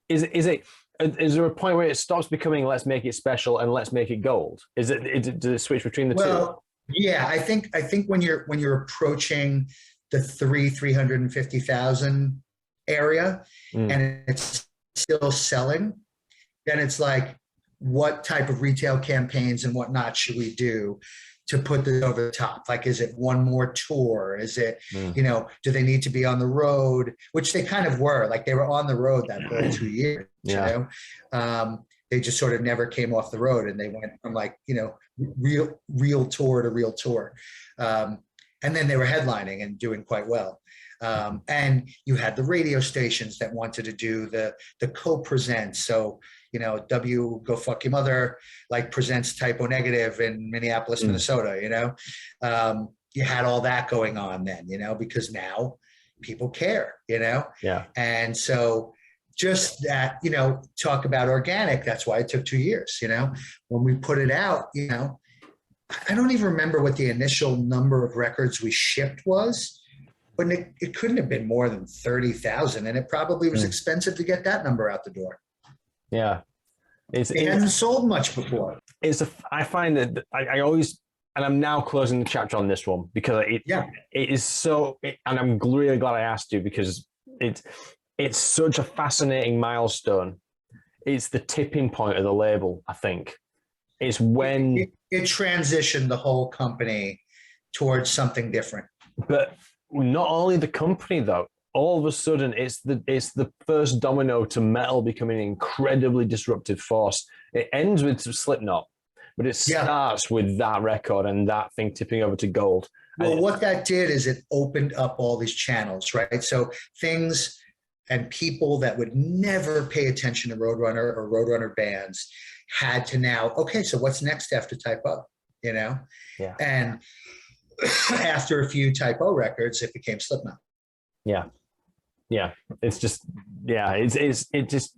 Is there a point where it stops becoming let's make it special and let's make it gold? Does it switch between the two? Well, yeah, I think when you're approaching the 350,000 area and it's still selling, then it's like, what type of retail campaigns and whatnot should we do to put this over the top? Like, is it one more tour? Is it, Mm. do they need to be on the road? Which they kind of were. Like, they were on the road that whole 2 years. Yeah. They just sort of never came off the road, and they went from like, real tour to real tour. And then they were headlining and doing quite well. And you had the radio stations that wanted to do the co-presents. So, W Go Fuck Your Mother, like, presents Typo Negative in Minneapolis, Minnesota, you had all that going on then, because now people care, Yeah. And so just that, talk about organic, that's why it took 2 years, when we put it out, I don't even remember what the initial number of records we shipped was, but it couldn't have been more than 30,000. And it probably was expensive to get that number out the door. Yeah. It hasn't sold much before. I find that I always, and I'm now closing the chapter on this one because it is so, and I'm really glad I asked you, because it's such a fascinating milestone. It's the tipping point of the label, I think. It's when it transitioned the whole company towards something different. But not only the company, though. All of a sudden, it's the first domino to metal becoming an incredibly disruptive force. It ends with Slipknot, but it starts with that record and that thing tipping over to gold. Well, what that did is it opened up all these channels, right? So things and people that would never pay attention to Roadrunner or Roadrunner bands had to now, okay, so what's next after Typo, Yeah. And after a few Typo records, it became Slipknot. Yeah. It's just, it just,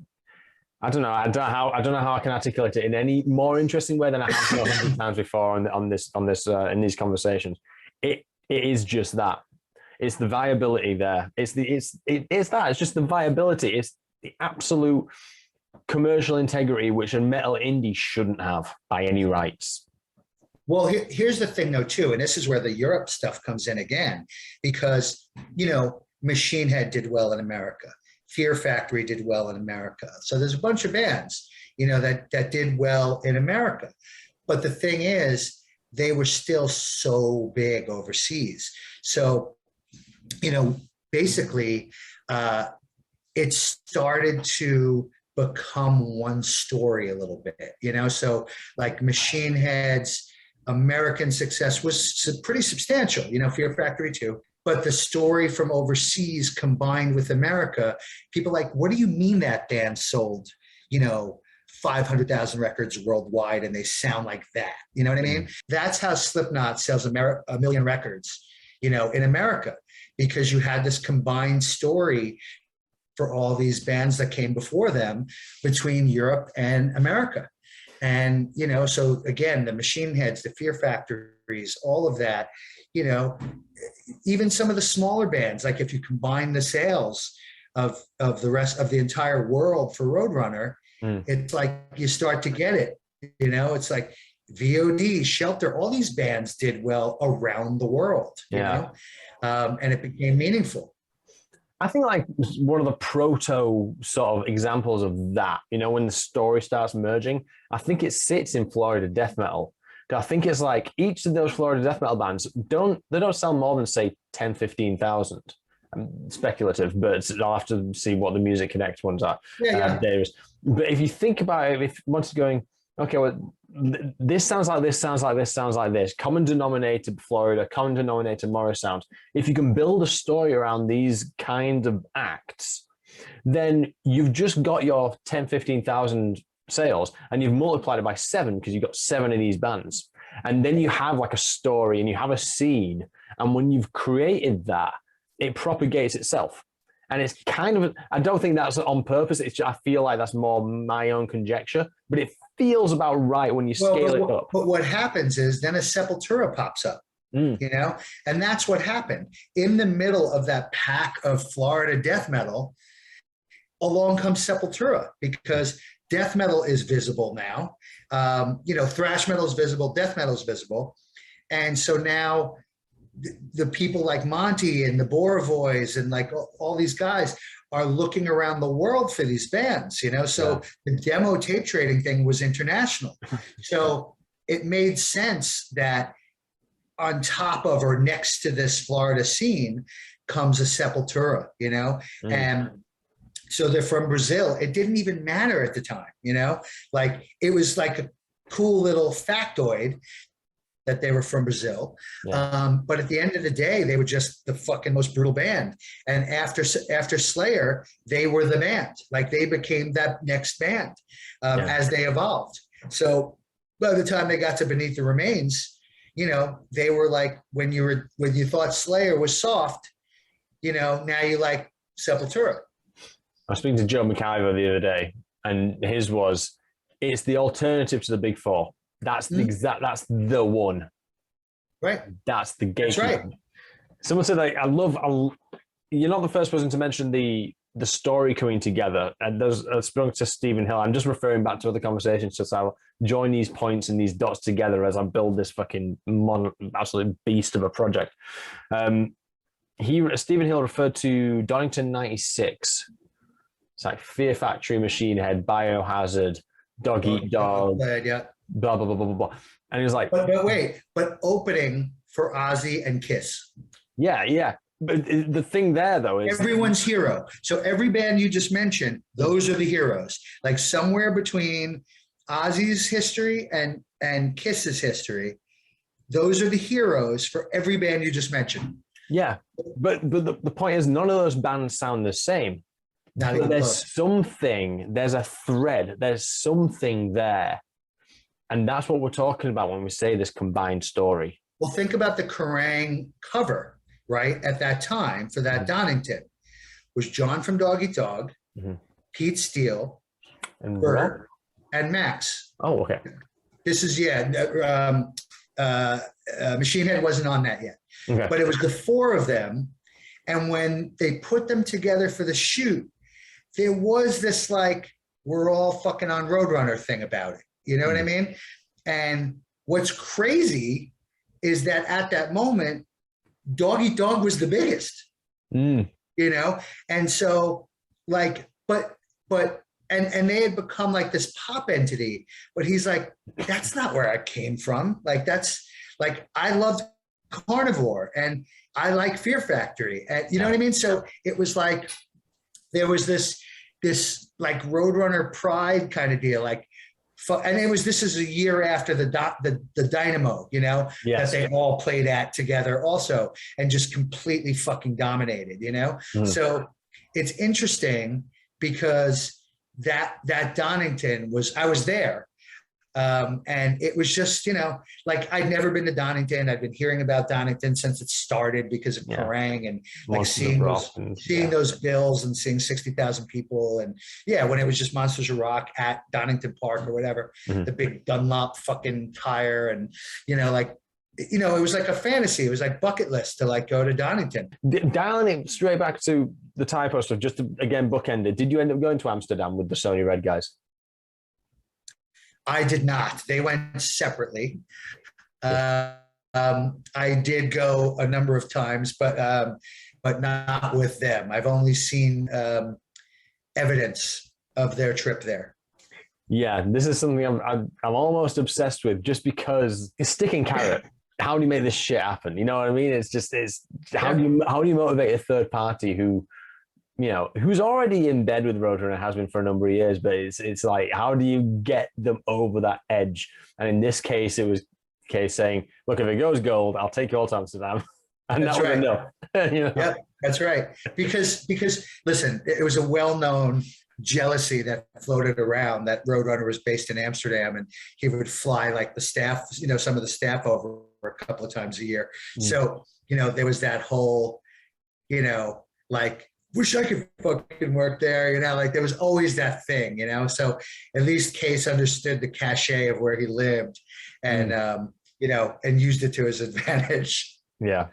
I don't know how I can articulate it in any more interesting way than I have 100 times before on this in these conversations. It is just that. It's the viability there. It's just the viability. It's the absolute commercial integrity which a metal indie shouldn't have by any rights. Well, here's the thing, though, too, and this is where the Europe stuff comes in again, because, Machine Head did well in America. Fear Factory did well in America. So there's a bunch of bands, that did well in America. But the thing is, they were still so big overseas. So, basically, it started to become one story a little bit, so like Machine Head's American success was pretty substantial, Fear Factory too. But the story from overseas combined with America, people like, what do you mean that band sold, 500,000 records worldwide and they sound like that? You know what I mean? That's how Slipknot sells a million records, in America, because you had this combined story for all these bands that came before them between Europe and America. And, so again, the Machine Heads, the Fear Factories, all of that, even some of the smaller bands, like if you combine the sales of the rest of the entire world for Roadrunner, it's like you start to get it, it's like VOD, Shelter, all these bands did well around the world, and it became meaningful. I think like one of the proto sort of examples of that, when the story starts merging, I think it sits in Florida death metal. I think it's like each of those Florida death metal bands don't sell more than say 10, 15,000. Speculative, but I'll have to see what the Music Connect ones are. But if you think about it, if Monte's going, okay, well, this sounds like this, sounds like this, sounds like this. Common denominator Florida, common denominator Morrisound. If you can build a story around these kind of acts, then you've just got your 10, 15,000 sales and you've multiplied it by 7 because you've got 7 of these bands. And then you have like a story and you have a scene. And when you've created that, it propagates itself. And it's kind of, I don't think that's on purpose. It's just, I feel like that's more my own conjecture, but it feels about right when you scale it up. But what happens is then a Sepultura pops up, and that's what happened. In the middle of that pack of Florida death metal, along comes Sepultura, because death metal is visible now. Thrash metal is visible, death metal is visible. And so now the people like Monte and the Borovoys and like all these guys are looking around the world for these bands, so the demo tape trading thing was international. So it made sense that on top of or next to this Florida scene comes a Sepultura, and so they're from Brazil. It didn't even matter at the time, like it was like a cool little factoid that they were from Brazil. Yeah. But at the end of the day, they were just the fucking most brutal band. And after Slayer, they were the band. Like they became that next band as they evolved. So by the time they got to Beneath the Remains, they were like, when you thought Slayer was soft, now you like Sepultura. I was speaking to Joe McIver the other day, and his was, it's the alternative to the Big Four. That's the that's the one. Right. That's the game. That's right. Someone said, like, you're not the first person to mention the story coming together. And there's spoken to Stephen Hill. I'm just referring back to other conversations, just I'll join these points and these dots together as I build this fucking absolute beast of a project. Stephen Hill referred to Donington 96. It's like Fear Factory, Machine Head, Biohazard, Dog Eat Dog, blah, blah, blah, blah, blah. And he was like... But opening for Ozzy and Kiss. Yeah. But the thing there, though, is... Everyone's hero. So every band you just mentioned, those are the heroes. Like somewhere between Ozzy's history and Kiss's history, those are the heroes for every band you just mentioned. Yeah, but the point is none of those bands sound the same. There's a thread, there's something there. And that's what we're talking about when we say this combined story. Well, think about the Kerrang cover, right? At that time for that Donington was John from Dog Eat Dog, Pete Steele, and Bert, and Max. Oh, okay. This is, Machine Head wasn't on that yet. Okay. But it was the four of them. And when they put them together for the shoot, there was this like, we're all fucking on Roadrunner thing about it. You know what I mean? And what's crazy is that at that moment, Dog Eat Dog was the biggest, And so like, but they had become like this pop entity, but he's like, that's not where I came from. Like, that's like, I loved Carnivore and I like Fear Factory. And you know what I mean? So it was like, there was this like Roadrunner pride kind of deal. Like, and this is a year after the Dynamo, that they all played at together also and just completely fucking dominated, So it's interesting because that Donington I was there. And it was just, like I'd never been to Donington. I'd been hearing about Donington since it started because of Kerrang and like seeing those bills and seeing 60,000 people. And when it was just Monsters of Rock at Donington Park or whatever, the big Dunlop fucking tire. And, it was like a fantasy. It was like bucket list to like go to Donington. Dialing it straight back to the typo stuff, just to, again, bookend it. Did you end up going to Amsterdam with the Sony Red guys? I did not. They went separately. I did go a number of times, but not with them. I've only seen evidence of their trip there. Yeah, this is something I'm almost obsessed with, just because it's stick and carrot. How do you make this shit happen? You know what I mean? It's how do you motivate a third party who's already in bed with Roadrunner, has been for a number of years, but it's like, how do you get them over that edge? And in this case, it was case saying, look, if it goes gold, I'll take you all to Amsterdam. And that's right. Yeah, that's right. Because listen, it was a well-known jealousy that floated around that Roadrunner was based in Amsterdam and he would fly like the staff, some of the staff over a couple of times a year. So, there was that whole, like, wish I could fucking work there, like there was always that thing, so at least Case understood the cachet of where he lived and, and used it to his advantage. Yeah.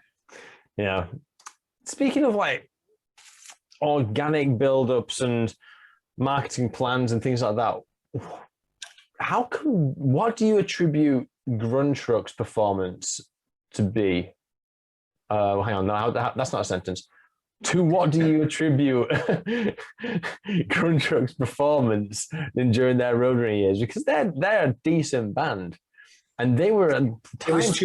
Speaking of like organic buildups and marketing plans and things like that, what do you attribute Grunge Truck's performance to be? Hang on, no, that's not a sentence. To what do you attribute Grunge Truck's performance during their Roadrunner years? Because they're a decent band, and they were. It was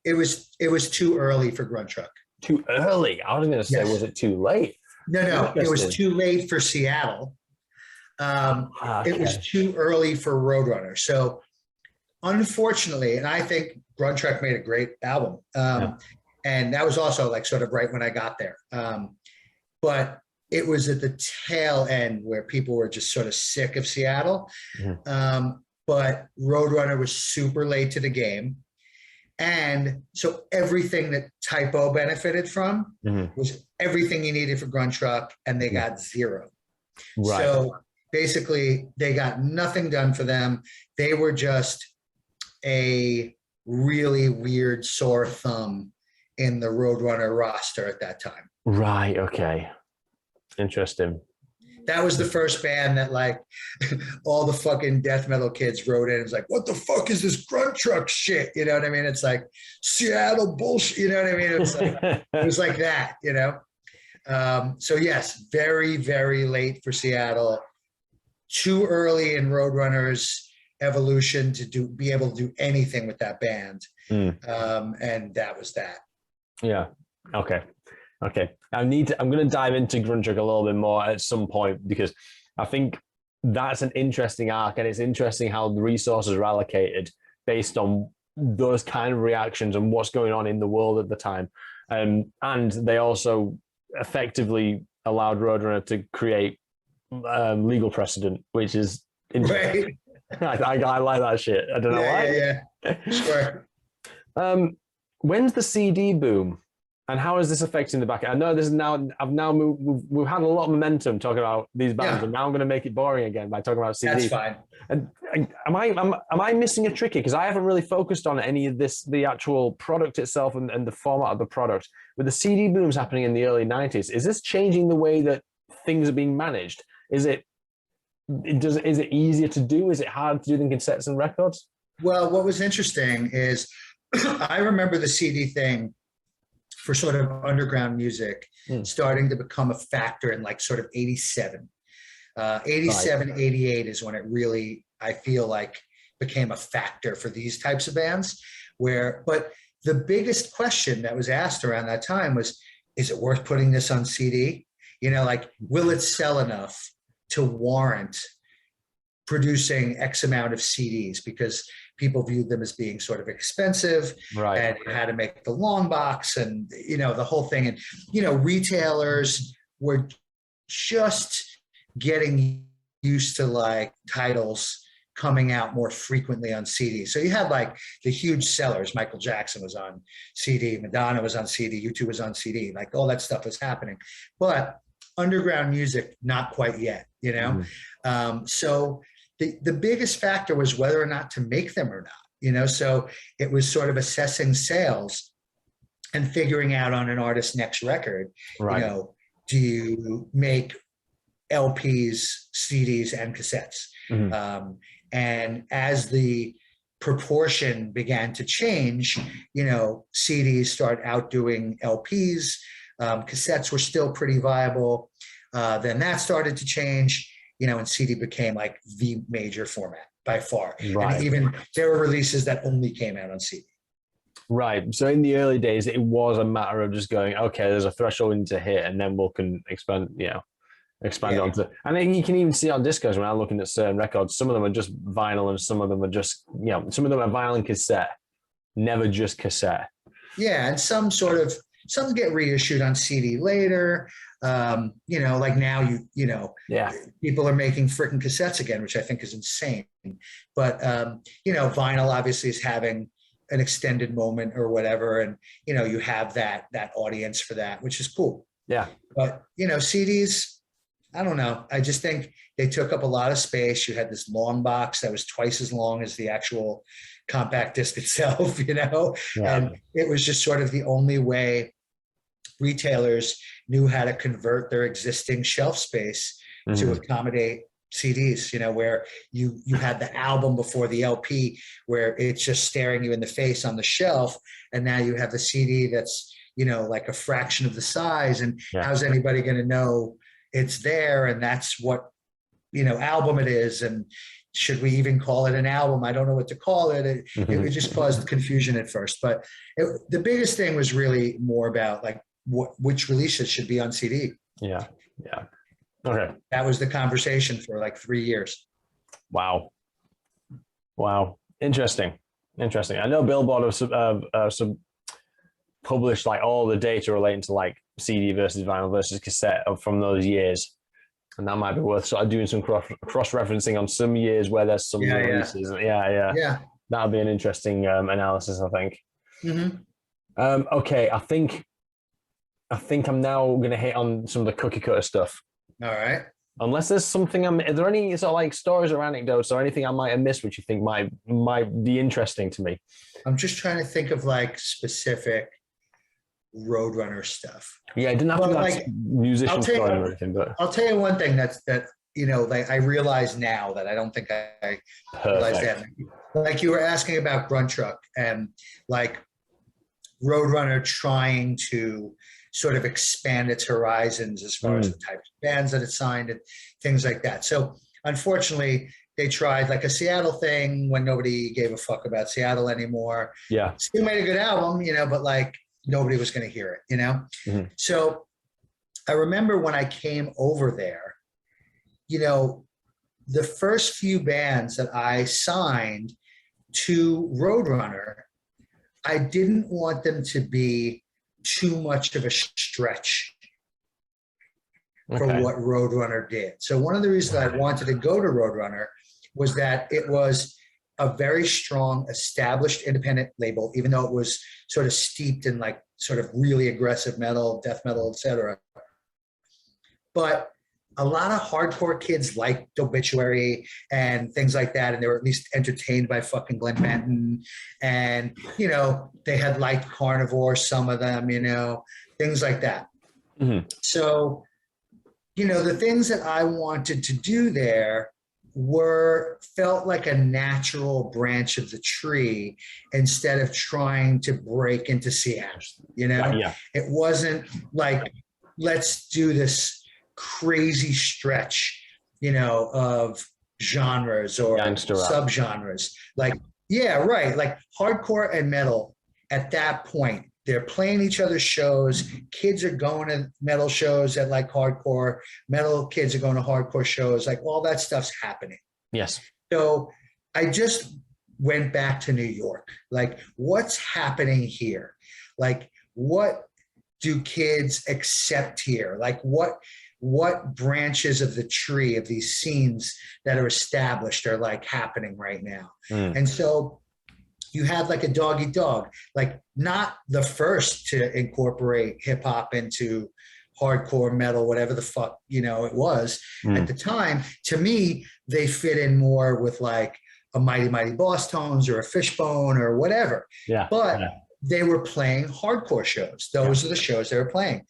it was too early for Grunt Truck. Too early. I was going to say, was Yes. it too late? No, it was Interesting. too late for Seattle. It was Okay. too early for Roadrunner. So unfortunately, and I think Grunt Truck made a great album. Yeah. And that was also like sort of right when I got there. But it was at the tail end where people were just sort of sick of Seattle. Mhm. But Roadrunner was super late to the game. And so everything that Typo benefited from Mhm. was everything you needed for Grunt Truck, and they got zero. Right. So basically, they got nothing done for them. They were just a really weird sore thumb in the Roadrunner roster at that time. Right. Okay. Interesting. That was the first band that like all the fucking death metal kids wrote in. It's like, what the fuck is this Grunt Truck shit? You know what I mean? It's like Seattle bullshit. You know what I mean? It was like that, you know? So yes, very, very late for Seattle. Too early in Roadrunner's evolution to be able to do anything with that band. And that was that. Yeah. Okay. I'm going to dive into Grunt Truck a little bit more at some point, because I think that's an interesting arc, and it's interesting how the resources are allocated based on those kind of reactions and what's going on in the world at the time. And they also effectively allowed Roadrunner to create legal precedent, which is interesting. Right. I like that shit. I don't know why. Yeah. Sure. When's the CD boom? And how is this affecting the back? I know this is now. I've now moved. We've had a lot of momentum talking about these bands, and now I'm going to make it boring again by talking about CDs. That's fine. And am I missing a trick here? Because I haven't really focused on any of this, the actual product itself and the format of the product. With the CD booms happening in the early '90s, is this changing the way that things are being managed? Is it easier to do? Is it harder to do than cassettes and records? Well, what was interesting is I remember the CD thing for sort of underground music starting to become a factor in like sort of 87. 87, right. 88 is when it really, I feel like, became a factor for these types of bands. But the biggest question that was asked around that time was, is it worth putting this on CD? You know, like, will it sell enough to warrant producing X amount of CDs? Because people viewed them as being sort of expensive, right, and had to make the long box and, you know, the whole thing. And, you know, retailers were just getting used to like titles coming out more frequently on CD. So you had like the huge sellers. Michael Jackson was on CD, Madonna was on CD, U2 was on CD, like all that stuff was happening. But underground music, not quite yet, you know? So the biggest factor was whether or not to make them or not, you know? So it was sort of assessing sales and figuring out on an artist's next record, right. You know, do you make LPs, CDs, and cassettes? And as the proportion began to change, you know, CDs start outdoing LPs, cassettes were still pretty viable. Then that started to change, you know, and CD became like the major format by far. Right. And even there were releases that only came out on CD. Right. So in the early days, it was a matter of just going, okay, there's a threshold we need to hit, and then can expand, you know, onto. And then you can even see on discos when I'm looking at certain records, some of them are just vinyl and some of them are just, you know, some of them are vinyl and cassette, never just cassette. Yeah. And some get reissued on CD later. You know, like now you know, people are making freaking cassettes again, which I think is insane. But, you know, vinyl obviously is having an extended moment or whatever. And, you know, you have that audience for that, which is cool. Yeah. But, you know, CDs, I don't know. I just think they took up a lot of space. You had this long box that was twice as long as the actual compact disc itself, you know, and it was just sort of the only way retailers knew how to convert their existing shelf space to accommodate CDs, you know, where you had the album before the LP, where it's just staring you in the face on the shelf. And now you have the CD that's, you know, like a fraction of the size. And how's anybody going to know it's there? And that's what album it is, and should we even call it an album? I don't know what to call it. It just caused confusion at first, but the biggest thing was really more about like which releases should be on CD. Yeah. Okay. That was the conversation for like 3 years. Wow. Interesting. I know Billboard have published like all the data relating to like CD versus vinyl versus cassette from those years, and that might be worth sort of doing some cross-referencing on some years where there's some releases. Yeah. That'll be an interesting analysis, I think. Okay, I think I'm now going to hit on some of the cookie cutter stuff. All right. Unless there's something, are there any sort of like stories or anecdotes or anything I might have missed which you think might be interesting to me? I'm just trying to think of like specific Roadrunner stuff. Yeah, it didn't have to be like musician story or anything, but I'll tell you one thing that like I realize now that I don't think I realized that. Like you were asking about Grunt Truck and like Roadrunner trying to sort of expand its horizons as far as the types of bands that it signed and things like that. So unfortunately, they tried like a Seattle thing when nobody gave a fuck about Seattle anymore. Yeah. Still made a good album, but like nobody was going to hear it, So I remember when I came over there, the first few bands that I signed to Roadrunner, I didn't want them to be too much of a stretch for what Roadrunner did. So one of the reasons I wanted to go to Roadrunner was that it was a very strong, established independent label, even though it was sort of steeped in like sort of really aggressive metal, death metal, etc. But a lot of hardcore kids liked Obituary and things like that, and they were at least entertained by fucking Glenn Benton. And, they had liked Carnivore, some of them, things like that. So, the things that I wanted to do there felt like a natural branch of the tree instead of trying to break into Seattle, It wasn't like, let's do this crazy stretch, of genres or subgenres. Like, yeah, right. Like hardcore and metal at that point, they're playing each other's shows. Kids are going to metal shows that like hardcore. Metal kids are going to hardcore shows. Like all that stuff's happening. Yes. So I just went back to New York. Like, what's happening here? Like, what do kids accept here? Like, what branches of the tree of these scenes that are established are like happening right now? And so you had like a dog eat dog, like not the first to incorporate hip hop into hardcore metal, whatever the fuck, it was at the time. To me, they fit in more with like a Mighty Mighty Boss Tones or a Fishbone or whatever. Yeah. But they were playing hardcore shows. Those are the shows they were playing.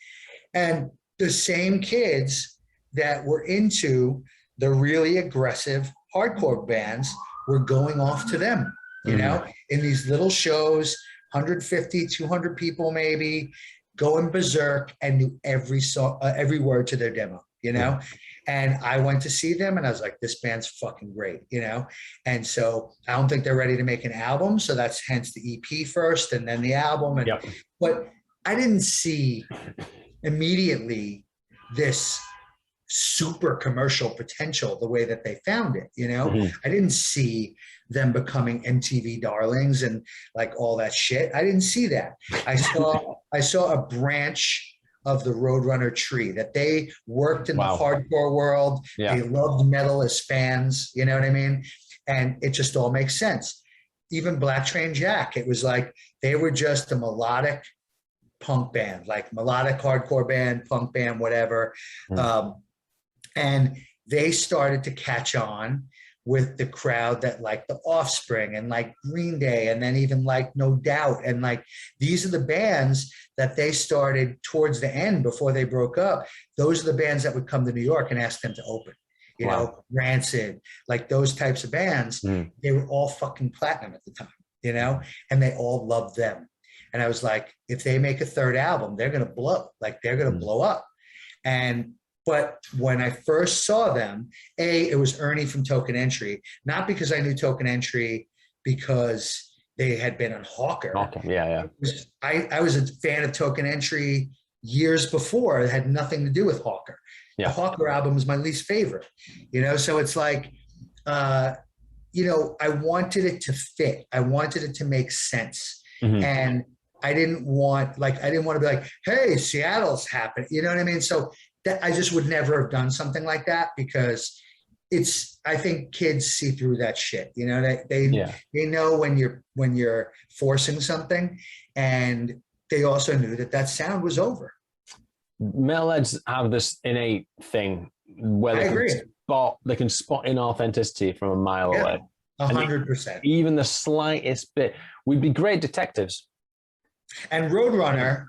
And the same kids that were into the really aggressive hardcore bands were going off to them, in these little shows, 150, 200 people maybe, going berserk and knew every song, every word to their demo, And I went to see them and I was like, this band's fucking great, And so I don't think they're ready to make an album. So that's hence the EP first and then the album. But I didn't see immediately this super commercial potential the way that they found it, I didn't see them becoming MTV darlings and like all that shit. I didn't see that. I saw a branch of the Roadrunner tree that they worked in the hardcore world. They loved metal as fans, you know what I mean? And it just all makes sense. Even Black Train Jack, it was like they were just a melodic punk band, like melodic hardcore band, punk band, whatever. And they started to catch on with the crowd that liked the Offspring and like Green Day and then even like No Doubt. And like, these are the bands that they started towards the end before they broke up. Those are the bands that would come to New York and ask them to open, you know, Rancid, like those types of bands. They were all fucking platinum at the time, and they all loved them. And I was like, if they make a third album, they're going to blow, like they're going to blow up. And But when I first saw them, it was Ernie from Token Entry, not because I knew Token Entry because they had been on Hawker. Okay, yeah. I was a fan of Token Entry years before. It had nothing to do with Hawker. Yeah. The Hawker album was my least favorite, so it's like, I wanted it to fit. I wanted it to make sense. Mm-hmm. And I didn't want to be like, hey, Seattle's happening. You know what I mean? So that I just would never have done something like that because I think kids see through that shit. They know when you're forcing something, and they also knew that sound was over. Metalheads have this innate thing where they can spot inauthenticity from a mile away. 100%. Even the slightest bit. We'd be great detectives. And Roadrunner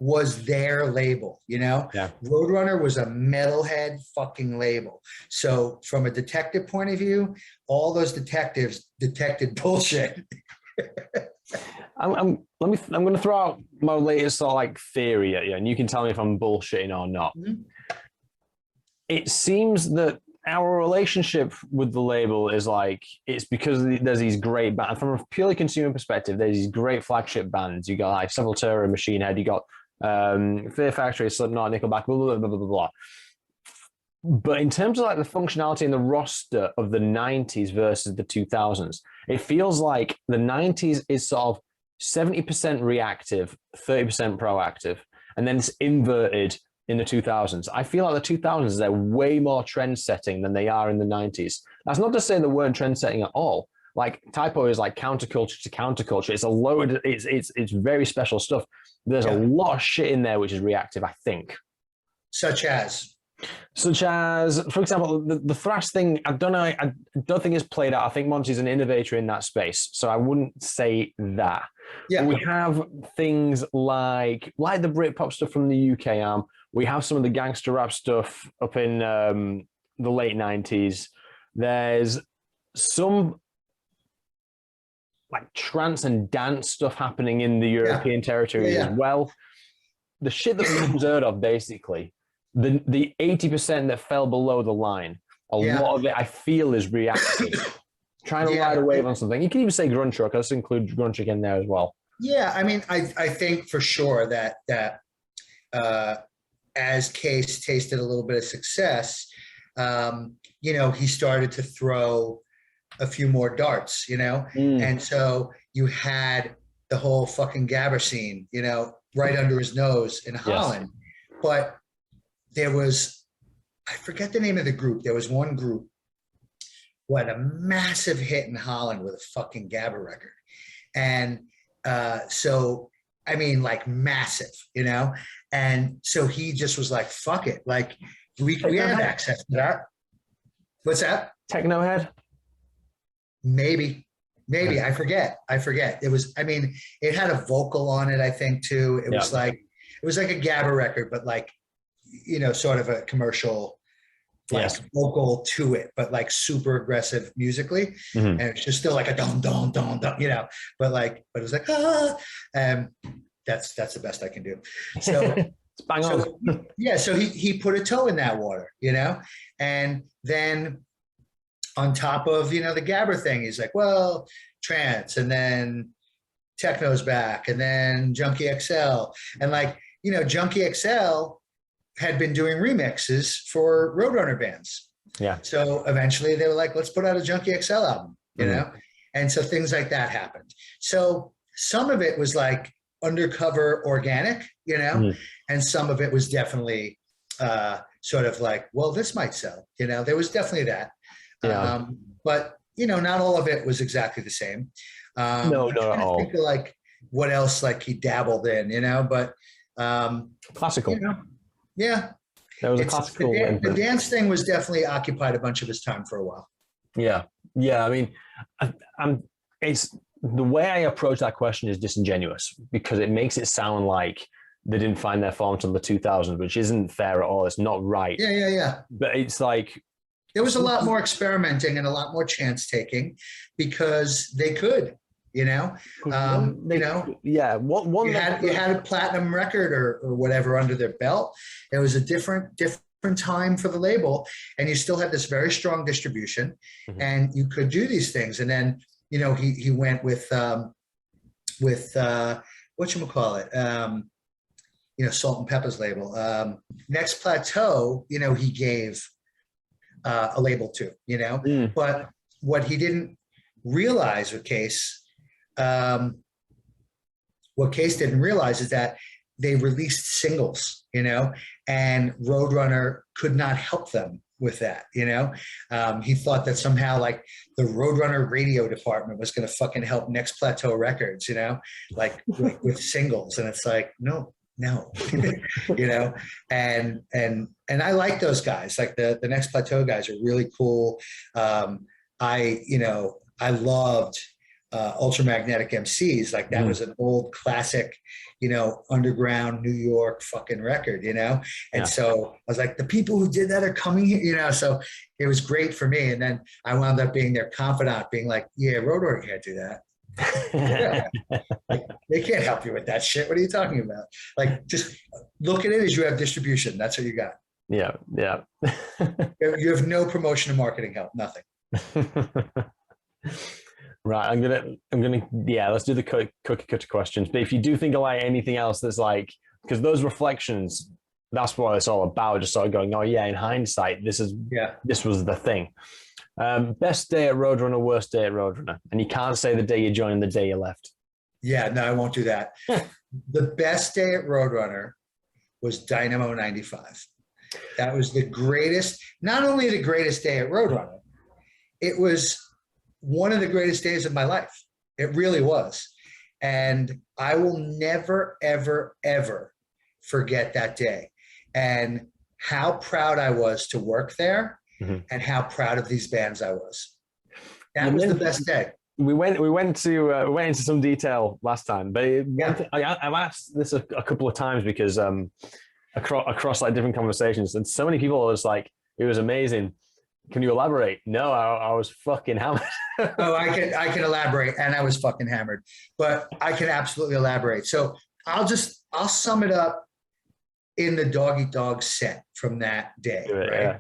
was their label, Yeah. Roadrunner was a metalhead fucking label. So from a detective point of view, all those detectives detected bullshit. I'm going to throw out my latest sort of like theory at you, and you can tell me if I'm bullshitting or not. Mm-hmm. It seems that our relationship with the label is like, it's because there's these great bands. From a purely consumer perspective, there's these great flagship bands. You got like Sepultura, Machine Head, you got Fear Factory, Slipknot, Nickelback, blah, blah, blah, blah, blah, blah. But in terms of like the functionality and the roster of the 90s versus the 2000s, it feels like the 90s is sort of 70% reactive, 30% proactive, and then it's inverted in the 2000s. I feel like the 2000s, they're way more trend setting than they are in the 90s. That's not to say they weren't trend setting at all. Like Typo is like counterculture to counterculture. It's a load, it's very special stuff. There's a lot of shit in there which is reactive, I think. Such as, for example, the thrash thing, I don't think it's played out. I think Monte's an innovator in that space, so I wouldn't say that. Yeah. But we have things like the Britpop stuff from the UK arm. We have some of the gangster rap stuff up in the late 90s. There's some like trance and dance stuff happening in the European territory as well. The shit that we've heard of, basically, the 80% that fell below the line, a lot of it I feel is reactive. Trying to ride a wave on something. You can even say grunge rock. Let's include grunge in there as well. Yeah, I mean, I think for sure that as Case tasted a little bit of success, he started to throw a few more darts, and so you had the whole fucking gabber scene, right under his nose in Holland. Yes. But there was, I forget the name of the group. There was one group who had a massive hit in Holland with a fucking gabber record. And so, I mean, like massive, and so he just was like, fuck it. Like we have access to that. What's that? Techno Head? Maybe. I forget. It was, I mean, it had a vocal on it, I think too. It was like a gabber record, but like, sort of a commercial, vocal to it, but like super aggressive musically. Mm-hmm. And it's just still like a dum, dum, dum, dum, but it was like, that's the best I can do. So, bang on. So he put a toe in that water, and then on top of, the gabber thing, he's like, well, trance, and then techno's back, and then Junkie XL. And like, Junkie XL had been doing remixes for Roadrunner bands. Yeah. So eventually they were like, let's put out a Junkie XL album, And so things like that happened. So some of it was like undercover organic, and some of it was definitely sort of like, well, this might sell, there was definitely that. Yeah. But, not all of it was exactly the same. No, not at all. Think of like what else like he dabbled in, but classical. Yeah. There was a classical. The dance thing was definitely occupied a bunch of his time for a while. Yeah. Yeah. I mean, it's the way I approach that question is disingenuous because it makes it sound like they didn't find their form until the 2000s, which isn't fair at all. It's not right. Yeah. But it's like, there was a lot more experimenting and a lot more chance taking because they could, Yeah. You had a platinum record or whatever under their belt. It was a different time for the label, and you still had this very strong distribution, and you could do these things. And then, you know, he went with whatchamacallit, you know, Salt and Pepper's label. Next Plateau, you know, he gave a label to, you know, but what he didn't realize with Case, what Case didn't realize is that they released singles, you know, and Roadrunner could not help them with that, you know. He thought that somehow like the Roadrunner radio department was going to fucking help Next Plateau Records, you know, like with singles. And it's like, no, you know, and I like those guys. Like the Next Plateau guys are really cool. I loved Ultramagnetic MCs. Like that was an old classic, you know, underground New York fucking record, you know? And so I was like, the people who did that are coming here, you know? So it was great for me. And then I wound up being their confidant, being like, yeah, Roadrunner can't do that. Like, they can't help you with that shit. What are you talking about? Like, just look at it as you have distribution. That's what you got. Yeah. You have no promotion and marketing help, nothing. Right, I'm gonna let's do the cookie cutter questions. But if you do think of like anything else that's like, because those reflections, that's what it's all about. Just sort of going, oh yeah, in hindsight, this was the thing. Best day at Roadrunner, worst day at Roadrunner, and you can't say the day you joined, the day you left. Yeah, no, I won't do that. The best day at Roadrunner was Dynamo 95. That was the greatest, not only the greatest day at Roadrunner, it was one of the greatest days of my life. It really was. And I will never, ever, ever forget that day and how proud I was to work there and how proud of these bands I was. That was the best day. We went into some detail last time, but I've asked this a couple of times because across like different conversations, and so many people are just like, it was amazing. Can you elaborate? No, I was fucking hammered. Oh, I can elaborate, and I was fucking hammered, but I can absolutely elaborate. So I'll sum it up in the Dog Eat Dog set from that day, right? Yeah.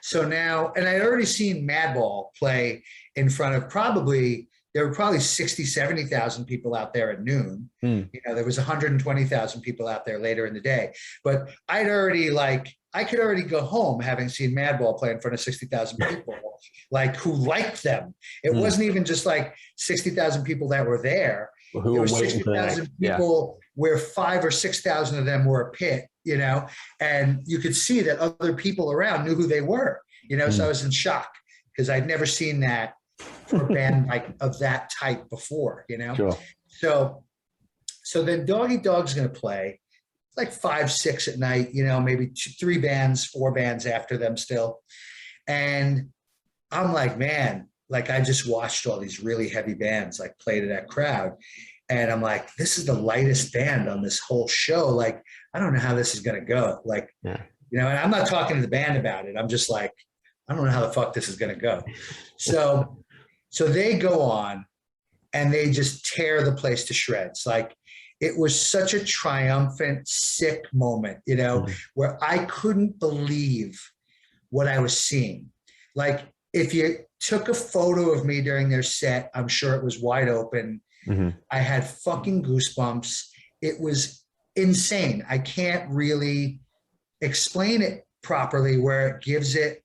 So now, and I'd already seen Madball play in front of there were probably 60, 70,000 people out there at noon. You know, there was 120,000 people out there later in the day, but I could already go home having seen Madball play in front of 60,000 people, like who liked them. It wasn't even just like 60,000 people that were there. Well, there were 60,000 people where 5,000 or 6,000 of them were a pit, you know, and you could see that other people around knew who they were, you know, so I was in shock because I'd never seen that for a band like of that type before, you know? Sure. So then Dog Eat Dog's going to play like 5, 6 at night, you know, maybe 3 bands, 4 bands after them still. And I'm like, man, like I just watched all these really heavy bands like play to that crowd. And I'm like, this is the lightest band on this whole show. Like, I don't know how this is going to go. Like, you know, and I'm not talking to the band about it. I'm just like, I don't know how the fuck this is going to go. So they go on and they just tear the place to shreds. Like, it was such a triumphant, sick moment, you know, where I couldn't believe what I was seeing. Like, if you took a photo of me during their set, I'm sure it was wide open. I had fucking goosebumps. It was insane. I can't really explain it properly where it gives it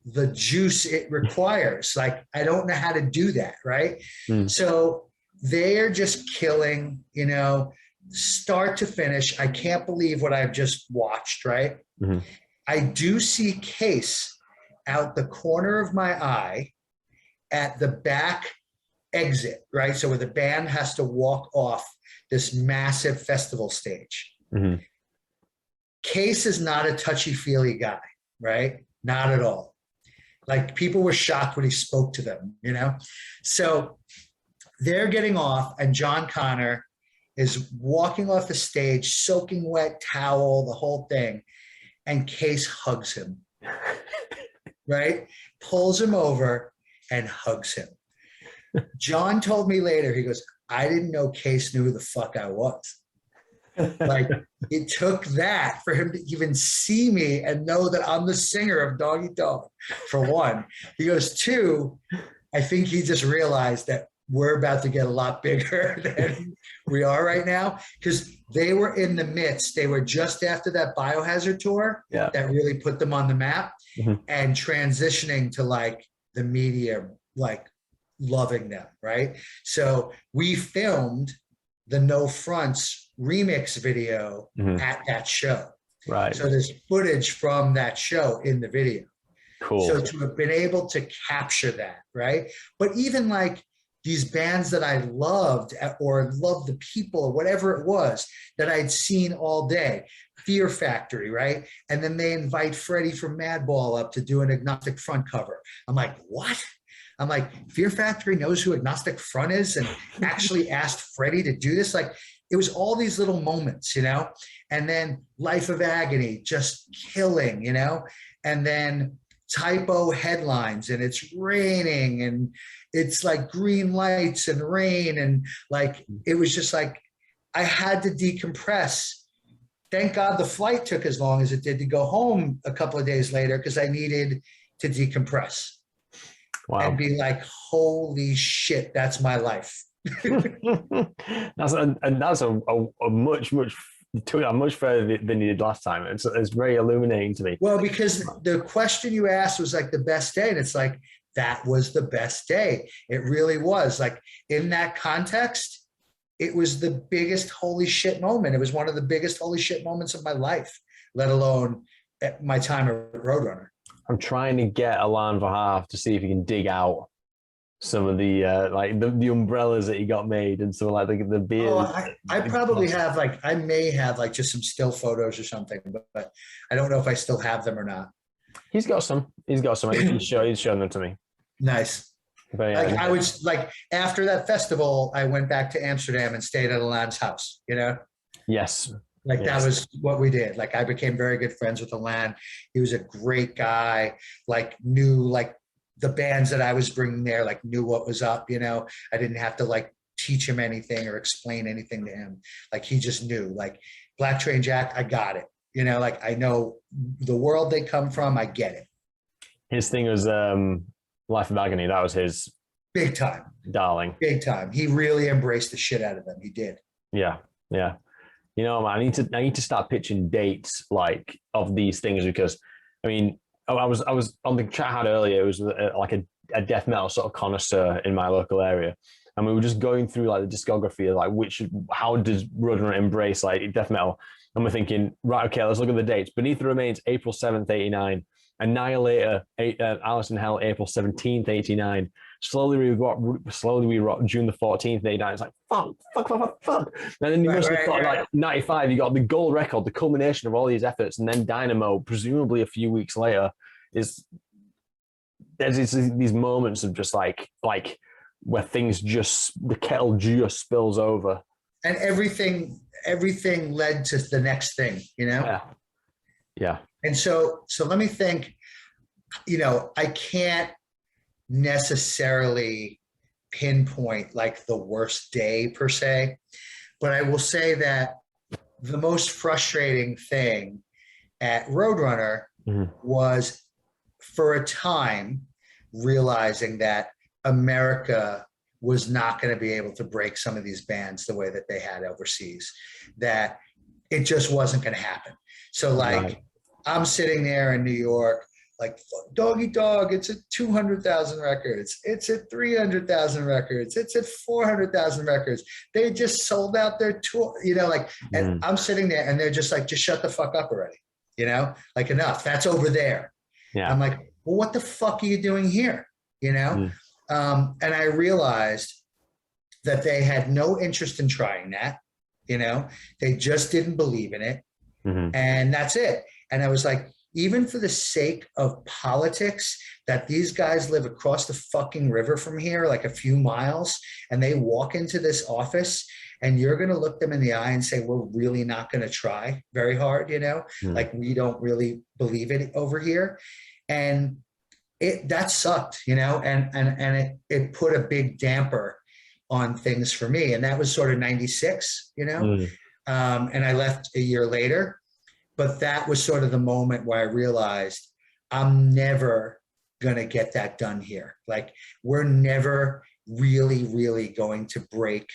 the juice it requires. Like, I don't know how to do that, right? So they're just killing, you know, start to finish. I can't believe what I've just watched, right? I do see Case out the corner of my eye at the back exit, right? So where the band has to walk off this massive festival stage. Case is not a touchy-feely guy, right? Not at all. Like, people were shocked when he spoke to them, you know? So they're getting off, and John Connor is walking off the stage, soaking wet towel, the whole thing, and Case hugs him, right? Pulls him over and hugs him. John told me later, he goes, I didn't know Case knew who the fuck I was. Like, it took that for him to even see me and know that I'm the singer of Doggy Dog, for one. He goes, two, I think he just realized that we're about to get a lot bigger than we are right now, because they were in the midst. They were just after that Biohazard tour that really put them on the map, and transitioning to like the media, like loving them, right? So we filmed the No Fronts remix video at that show. Right. So there's footage from that show in the video. Cool. So to have been able to capture that, right? But even like these bands that I loved, or loved the people, or whatever it was that I'd seen all day, Fear Factory, right? And then they invite Freddie from Madball up to do an Agnostic Front cover. I'm like, what? I'm like, Fear Factory knows who Agnostic Front is and actually asked Freddie to do this? Like, it was all these little moments, you know? And then Life of Agony, just killing, you know? And then Typo headlines, and it's raining, and it's like green lights and rain, and like, it was just like, I had to decompress. Thank God the flight took as long as it did to go home a couple of days later, because I needed to decompress. Wow. And be like, holy shit, that's my life. that's a much further than you did last time. It's very illuminating to me. Well, because the question you asked was like the best day, and it's like, that was the best day. It really was. Like, in that context, it was the biggest holy shit moment. It was one of the biggest holy shit moments of my life, let alone at my time at Roadrunner. I'm trying to get Alain Verhaaf to see if he can dig out some of the like the umbrellas that he got made, and some like the beers. Oh, I probably have, like, I may have like just some still photos or something, but I don't know if I still have them or not. He's got some. He's shown them to me. Nice. But, yeah, like, I was like, after that festival, I went back to Amsterdam and stayed at Alain's house, you know? Yes. Like, that was what we did. Like, I became very good friends with Alain. He was a great guy, like, knew like the bands that I was bringing there, like, knew what was up, you know? I didn't have to like teach him anything or explain anything to him. Like, he just knew, like, Black Train Jack, I got it. You know, like, I know the world they come from. I get it. His thing was Life of Agony. That was his big time, darling. Big time. He really embraced the shit out of them. He did. Yeah, yeah. You know, man, I need to start pitching dates like of these things, because, I mean, I was on the chat I had earlier. It was like a death metal sort of connoisseur in my local area, and we were just going through like the discography of like how does Roadrunner embrace like death metal, and we're thinking, right, okay, let's look at the dates. Beneath the Remains, April 7th, 89. Annihilator, Alice in Hell, April 17th, 89. Slowly We Rock, June the 14th, 89. It's like, fuck. And then you must have got like 95, you got the gold record, the culmination of all these efforts. And then Dynamo, presumably a few weeks later, there's these moments of just like where things the kettle just spills over. And everything led to the next thing, you know? Yeah. And so let me think, you know, I can't necessarily pinpoint like the worst day per se, but I will say that the most frustrating thing at Roadrunner was, for a time, realizing that America was not going to be able to break some of these bands the way that they had overseas, that it just wasn't going to happen. So like, right. I'm sitting there in New York, like, Doggy Dog, it's at 200,000 records. It's at 300,000 records. It's at 400,000 records. They just sold out their tour, you know, like, and I'm sitting there and they're just like, just shut the fuck up already. You know, like, enough, that's over there. Yeah. I'm like, well, what the fuck are you doing here? You know? And I realized that they had no interest in trying that, you know, they just didn't believe in it. And that's it. And I was like, even for the sake of politics, that these guys live across the fucking river from here, like a few miles, and they walk into this office and you're going to look them in the eye and say, we're really not going to try very hard, you know, like, we don't really believe it over here. And that sucked, you know, and it put a big damper on things for me. And that was sort of 96, you know. And I left a year later. But that was sort of the moment where I realized I'm never going to get that done here. Like, we're never really, really going to break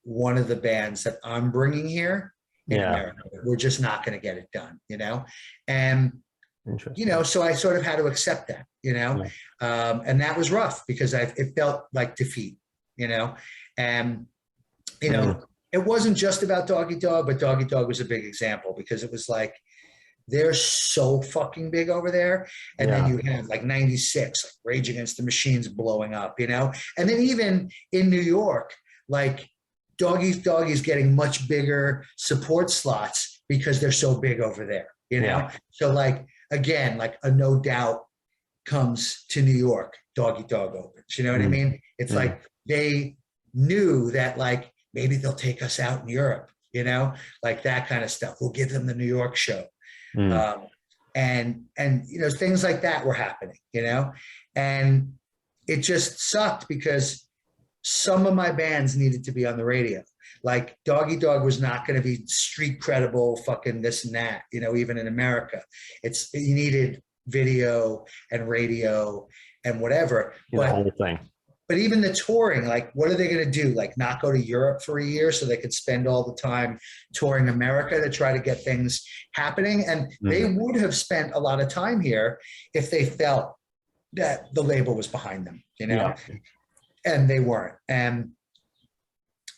one of the bands that I'm bringing here in America. We're just not going to get it done, And, so I sort of had to accept that, and that was rough because it felt like defeat, and, it wasn't just about Doggy Dog, but Doggy Dog was a big example because it was like, they're so fucking big over there. And then you have like 96, like Rage Against the Machine's blowing up, And then even in New York, like Doggy's getting much bigger support slots because they're so big over there, So like, again, like a No Doubt comes to New York, Doggy Dog opens, you know what I mean? It's like they knew that like, maybe they'll take us out in Europe, like that kind of stuff. We'll give them the New York show. And things like that were happening, and it just sucked because some of my bands needed to be on the radio. Like Doggy Dog was not going to be street credible, fucking this and that, even in America. You needed video and radio and whatever. The whole thing. But even the touring, like, what are they going to do? Like, not go to Europe for a year so they could spend all the time touring America to try to get things happening? And they would have spent a lot of time here if they felt that the label was behind them, And they weren't. And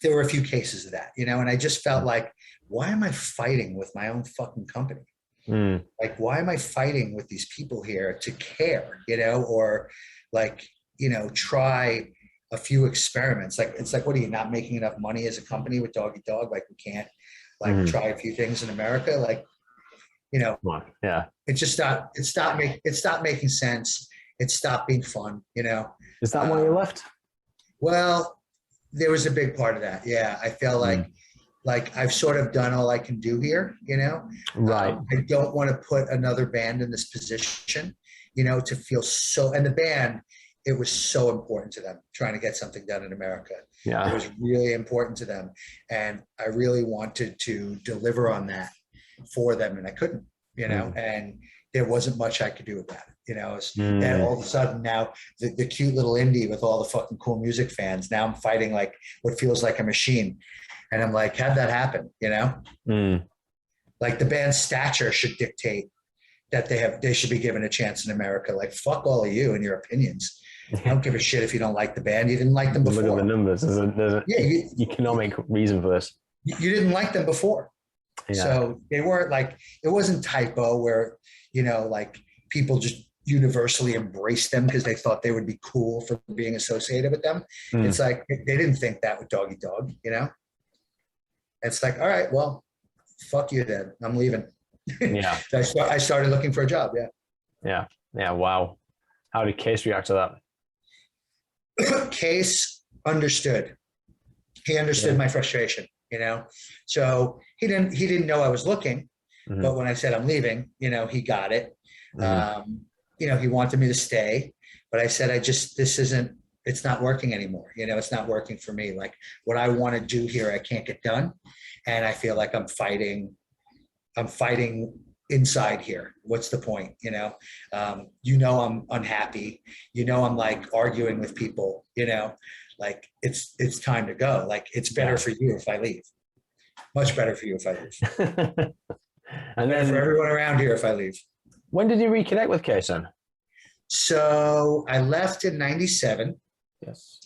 there were a few cases of that, and I just felt like, why am I fighting with my own fucking company? Like, why am I fighting with these people here to care, or like, try a few experiments. Like, it's like, what are you, not making enough money as a company with Doggy Dog? Like, we can't like try a few things in America. Like, it just stopped making sense. It stopped being fun, Is that why you left? Well, there was a big part of that. Yeah. I feel like I've sort of done all I can do here, Right. I don't want to put another band in this position, to feel so, and the band, it was so important to them trying to get something done in America. Yeah. It was really important to them. And I really wanted to deliver on that for them. And I couldn't, and there wasn't much I could do about it. And all of a sudden now the cute little indie with all the fucking cool music fans, now I'm fighting like what feels like a machine. And I'm like, how'd that happen? Like the band's stature should dictate that they should be given a chance in America. Like, fuck all of you and your opinions. I don't give a shit if you don't like the band. You didn't like them before. Look at the numbers. There's an economic reason for this. You didn't like them before. Yeah. So they weren't like, it wasn't typo where, like people just universally embraced them because they thought they would be cool for being associated with them. It's like, they didn't think that with Doggy Dog, It's like, all right, well, fuck you then. I'm leaving. Yeah. I started looking for a job. Yeah. Yeah. Yeah. Wow. How did Case react to that? Case understood. He understood my frustration, So he didn't know I was looking, but when I said I'm leaving, he got it. He wanted me to stay, but I said, it's not working anymore. It's not working for me. Like, what I want to do here, I can't get done. And I feel like I'm fighting inside here. What's the point? I'm unhappy. I'm like arguing with people, like it's time to go. Like, it's better for you if I leave. Much better for you if I leave. And then for everyone around here if I leave. When did you reconnect with Case then? So I left in 97. Yes.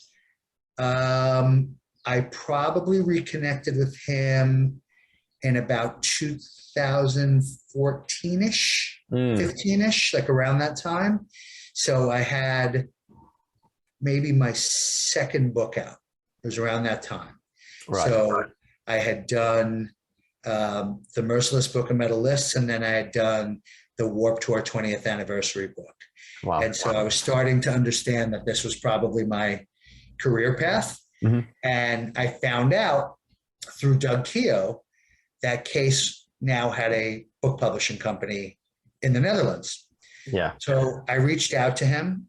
I probably reconnected with him in about 2014-ish, 15-ish, like around that time. So I had maybe my second book out. It was around that time. Right. So I had done the Merciless Book of Metal Lists, and then I had done the Warped Tour 20th anniversary book. Wow. And so I was starting to understand that this was probably my career path. And I found out through Doug Keogh that Case now had a book publishing company in the Netherlands. Yeah. So I reached out to him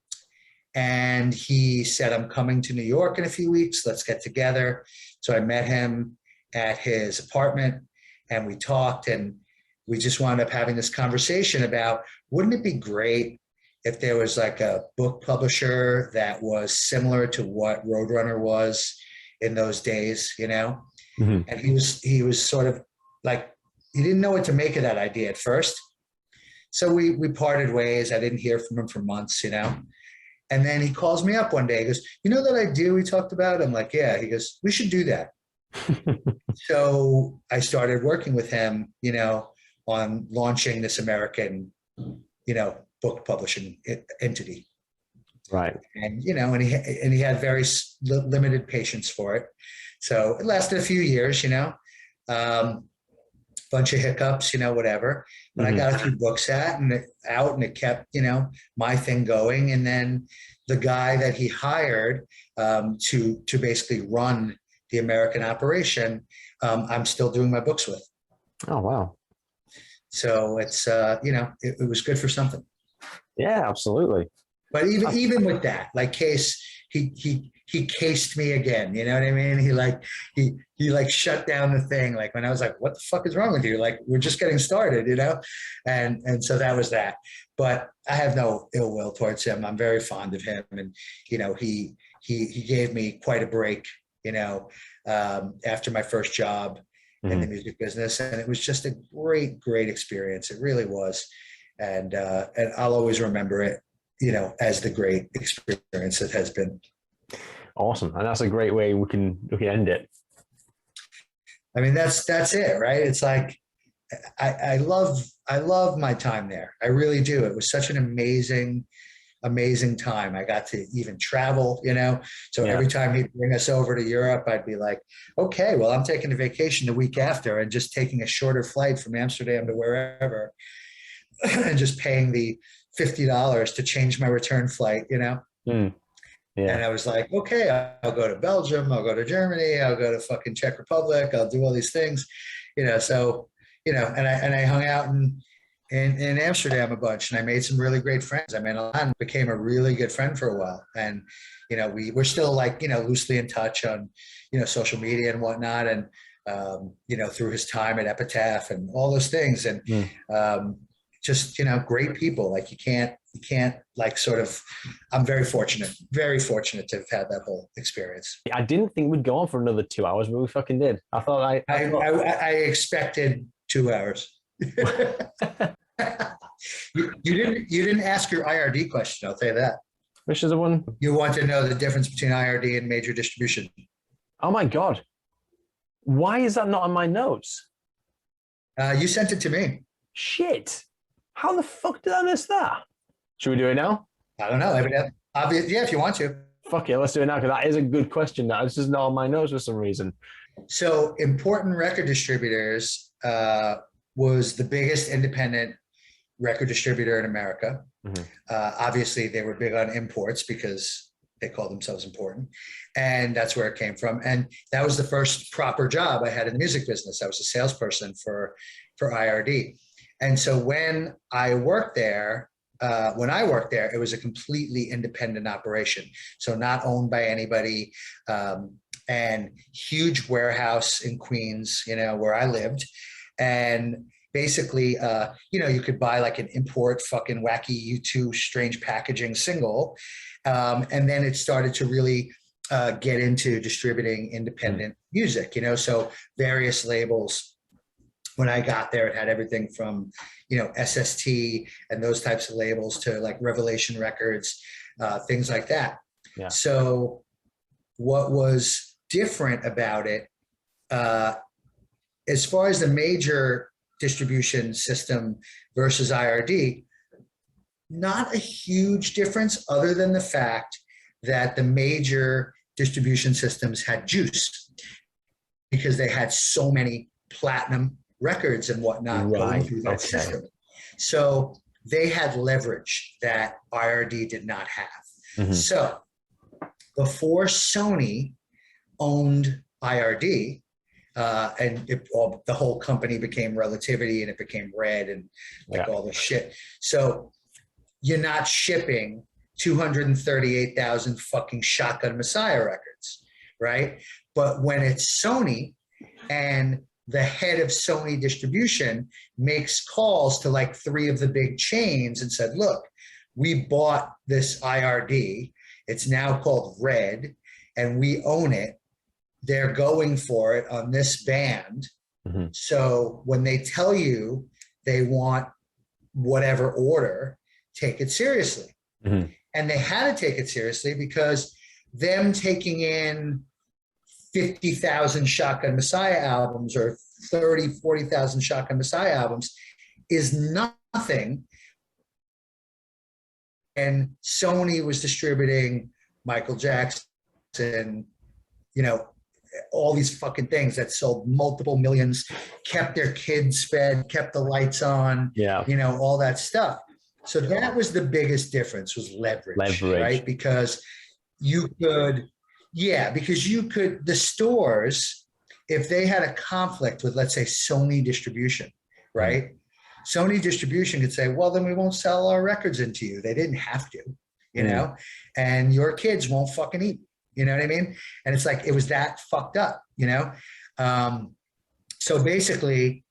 and he said, I'm coming to New York in a few weeks. Let's get together. So I met him at his apartment and we talked, and we just wound up having this conversation about, wouldn't it be great if there was like a book publisher that was similar to what Roadrunner was in those days, you know? Mhm. And he was sort of like, he didn't know what to make of that idea at first. So we parted ways. I didn't hear from him for months, you know? And then he calls me up one day. He goes, you know that idea we talked about? I'm like, yeah. He goes, we should do that. So I started working with him, you know, on launching this American, you know, book publishing entity. Right. And, you know, and he had very limited patience for it. So it lasted a few years, you know, bunch of hiccups, you know, whatever. But I got a few books out, and it kept, you know, my thing going. And then the guy that he hired to basically run the American operation, I'm still doing my books with. Oh, wow. So it's, you know, it was good for something. Yeah, absolutely. But even with that, like Case, he cased me again. You know what I mean? He like shut down the thing. Like when I was like, what the fuck is wrong with you? Like, we're just getting started, you know? And so that was that. But I have no ill will towards him. I'm very fond of him. And, you know, he gave me quite a break, you know, after my first job in the music business. And it was just a great experience. It really was. And I'll always remember it, you know, as the great experience it has been. Awesome. And that's a great way we can end it. I mean, that's it, right? It's like, I love my time there. I really do. It was such an amazing time. I got to even travel, you know? So every time he'd bring us over to Europe, I'd be like, okay, well, I'm taking a vacation the week after and just taking a shorter flight from Amsterdam to wherever and just paying the $50 to change my return flight, you know? Yeah. And I was like, okay, I'll go to Belgium, I'll go to Germany, I'll go to fucking Czech Republic, I'll do all these things, you know. So, you know, and I hung out in Amsterdam a bunch, and I made some really great friends. I mean, Alan became a really good friend for a while, and you know, we're still like, you know, loosely in touch on, you know, social media and whatnot, and you know, through his time at Epitaph and all those things, and just, you know, great people. Like you can't like sort of, I'm very fortunate to have had that whole experience. I didn't think we'd go on for another 2 hours, but we fucking did. I expected 2 hours. you didn't ask your IRD question, I'll tell you that. Which is the one? You want to know the difference between IRD and major distribution. Oh my God. Why is that not on my notes? You sent it to me. Shit. How the fuck did I miss that? Should we do it now? I don't know. Obvious, yeah, if you want to. Fuck yeah, let's do it now, because that is a good question. That is just not on my notes for some reason. So Important Record Distributors was the biggest independent record distributor in America. Obviously, they were big on imports because they called themselves Important. And that's where it came from. And that was the first proper job I had in the music business. I was a salesperson for IRD. And so when I worked there, it was a completely independent operation. So not owned by anybody, and huge warehouse in Queens, you know, where I lived. And basically, you know, you could buy like an import fucking wacky U2 strange packaging single. And then it started to really get into distributing independent music, you know, so various labels. When I got there, it had everything from, you know, SST and those types of labels to like Revelation Records, things like that. Yeah. So what was different about it, as far as the major distribution system versus IRD, not a huge difference other than the fact that the major distribution systems had juice because they had so many platinum records and whatnot going through that system. So they had leverage that IRD did not have. So before Sony owned IRD, and the whole company became Relativity and it became Red and like all this shit. So you're not shipping 238,000 fucking Shotgun Messiah records, right? But when it's Sony and the head of Sony distribution makes calls to like 3 of the big chains and said, look, we bought this IRD. It's now called Red, and we own it. They're going for it on this band. Mm-hmm. So when they tell you they want whatever order, take it seriously. Mm-hmm. And they had to take it seriously because them taking in 50,000 Shotgun Messiah albums or 40,000 Shotgun Messiah albums is nothing. And Sony was distributing Michael Jackson, you know, all these fucking things that sold multiple millions, kept their kids fed, kept the lights on, you know, all that stuff. So that was the biggest difference, was leverage. Right? Because you could, the stores, if they had a conflict with, let's say, Sony distribution, right? Sony distribution could say, well, then we won't sell our records into you. They didn't have to, you know, and your kids won't fucking eat. You know what I mean? And it's like, it was that fucked up, you know? So basically,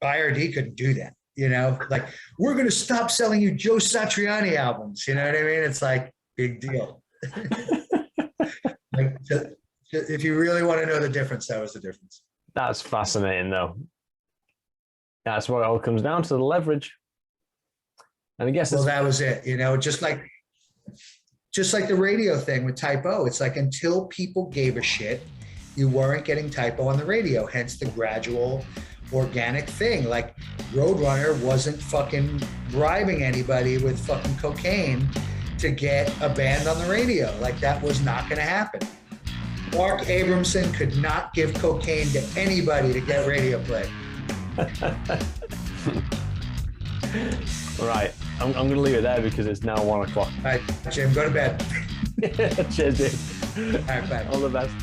IRD couldn't do that, you know? Like, we're going to stop selling you Joe Satriani albums. You know what I mean? It's like, big deal. Like, if you really want to know the difference, that was the difference. That's fascinating, though. That's what it all comes down to, the leverage. And I guess that was it, you know, just like the radio thing with Type O. It's like, until people gave a shit, you weren't getting Type O on the radio, hence the gradual organic thing. Like, Roadrunner wasn't fucking bribing anybody with fucking cocaine to get a band on the radio. Like, that was not going to happen. Mark Abramson could not give cocaine to anybody to get radio play. Right. I'm going to leave it there because it's now 1 o'clock. All right, Jim, go to bed. Cheers, dude. All right, bye. All the best.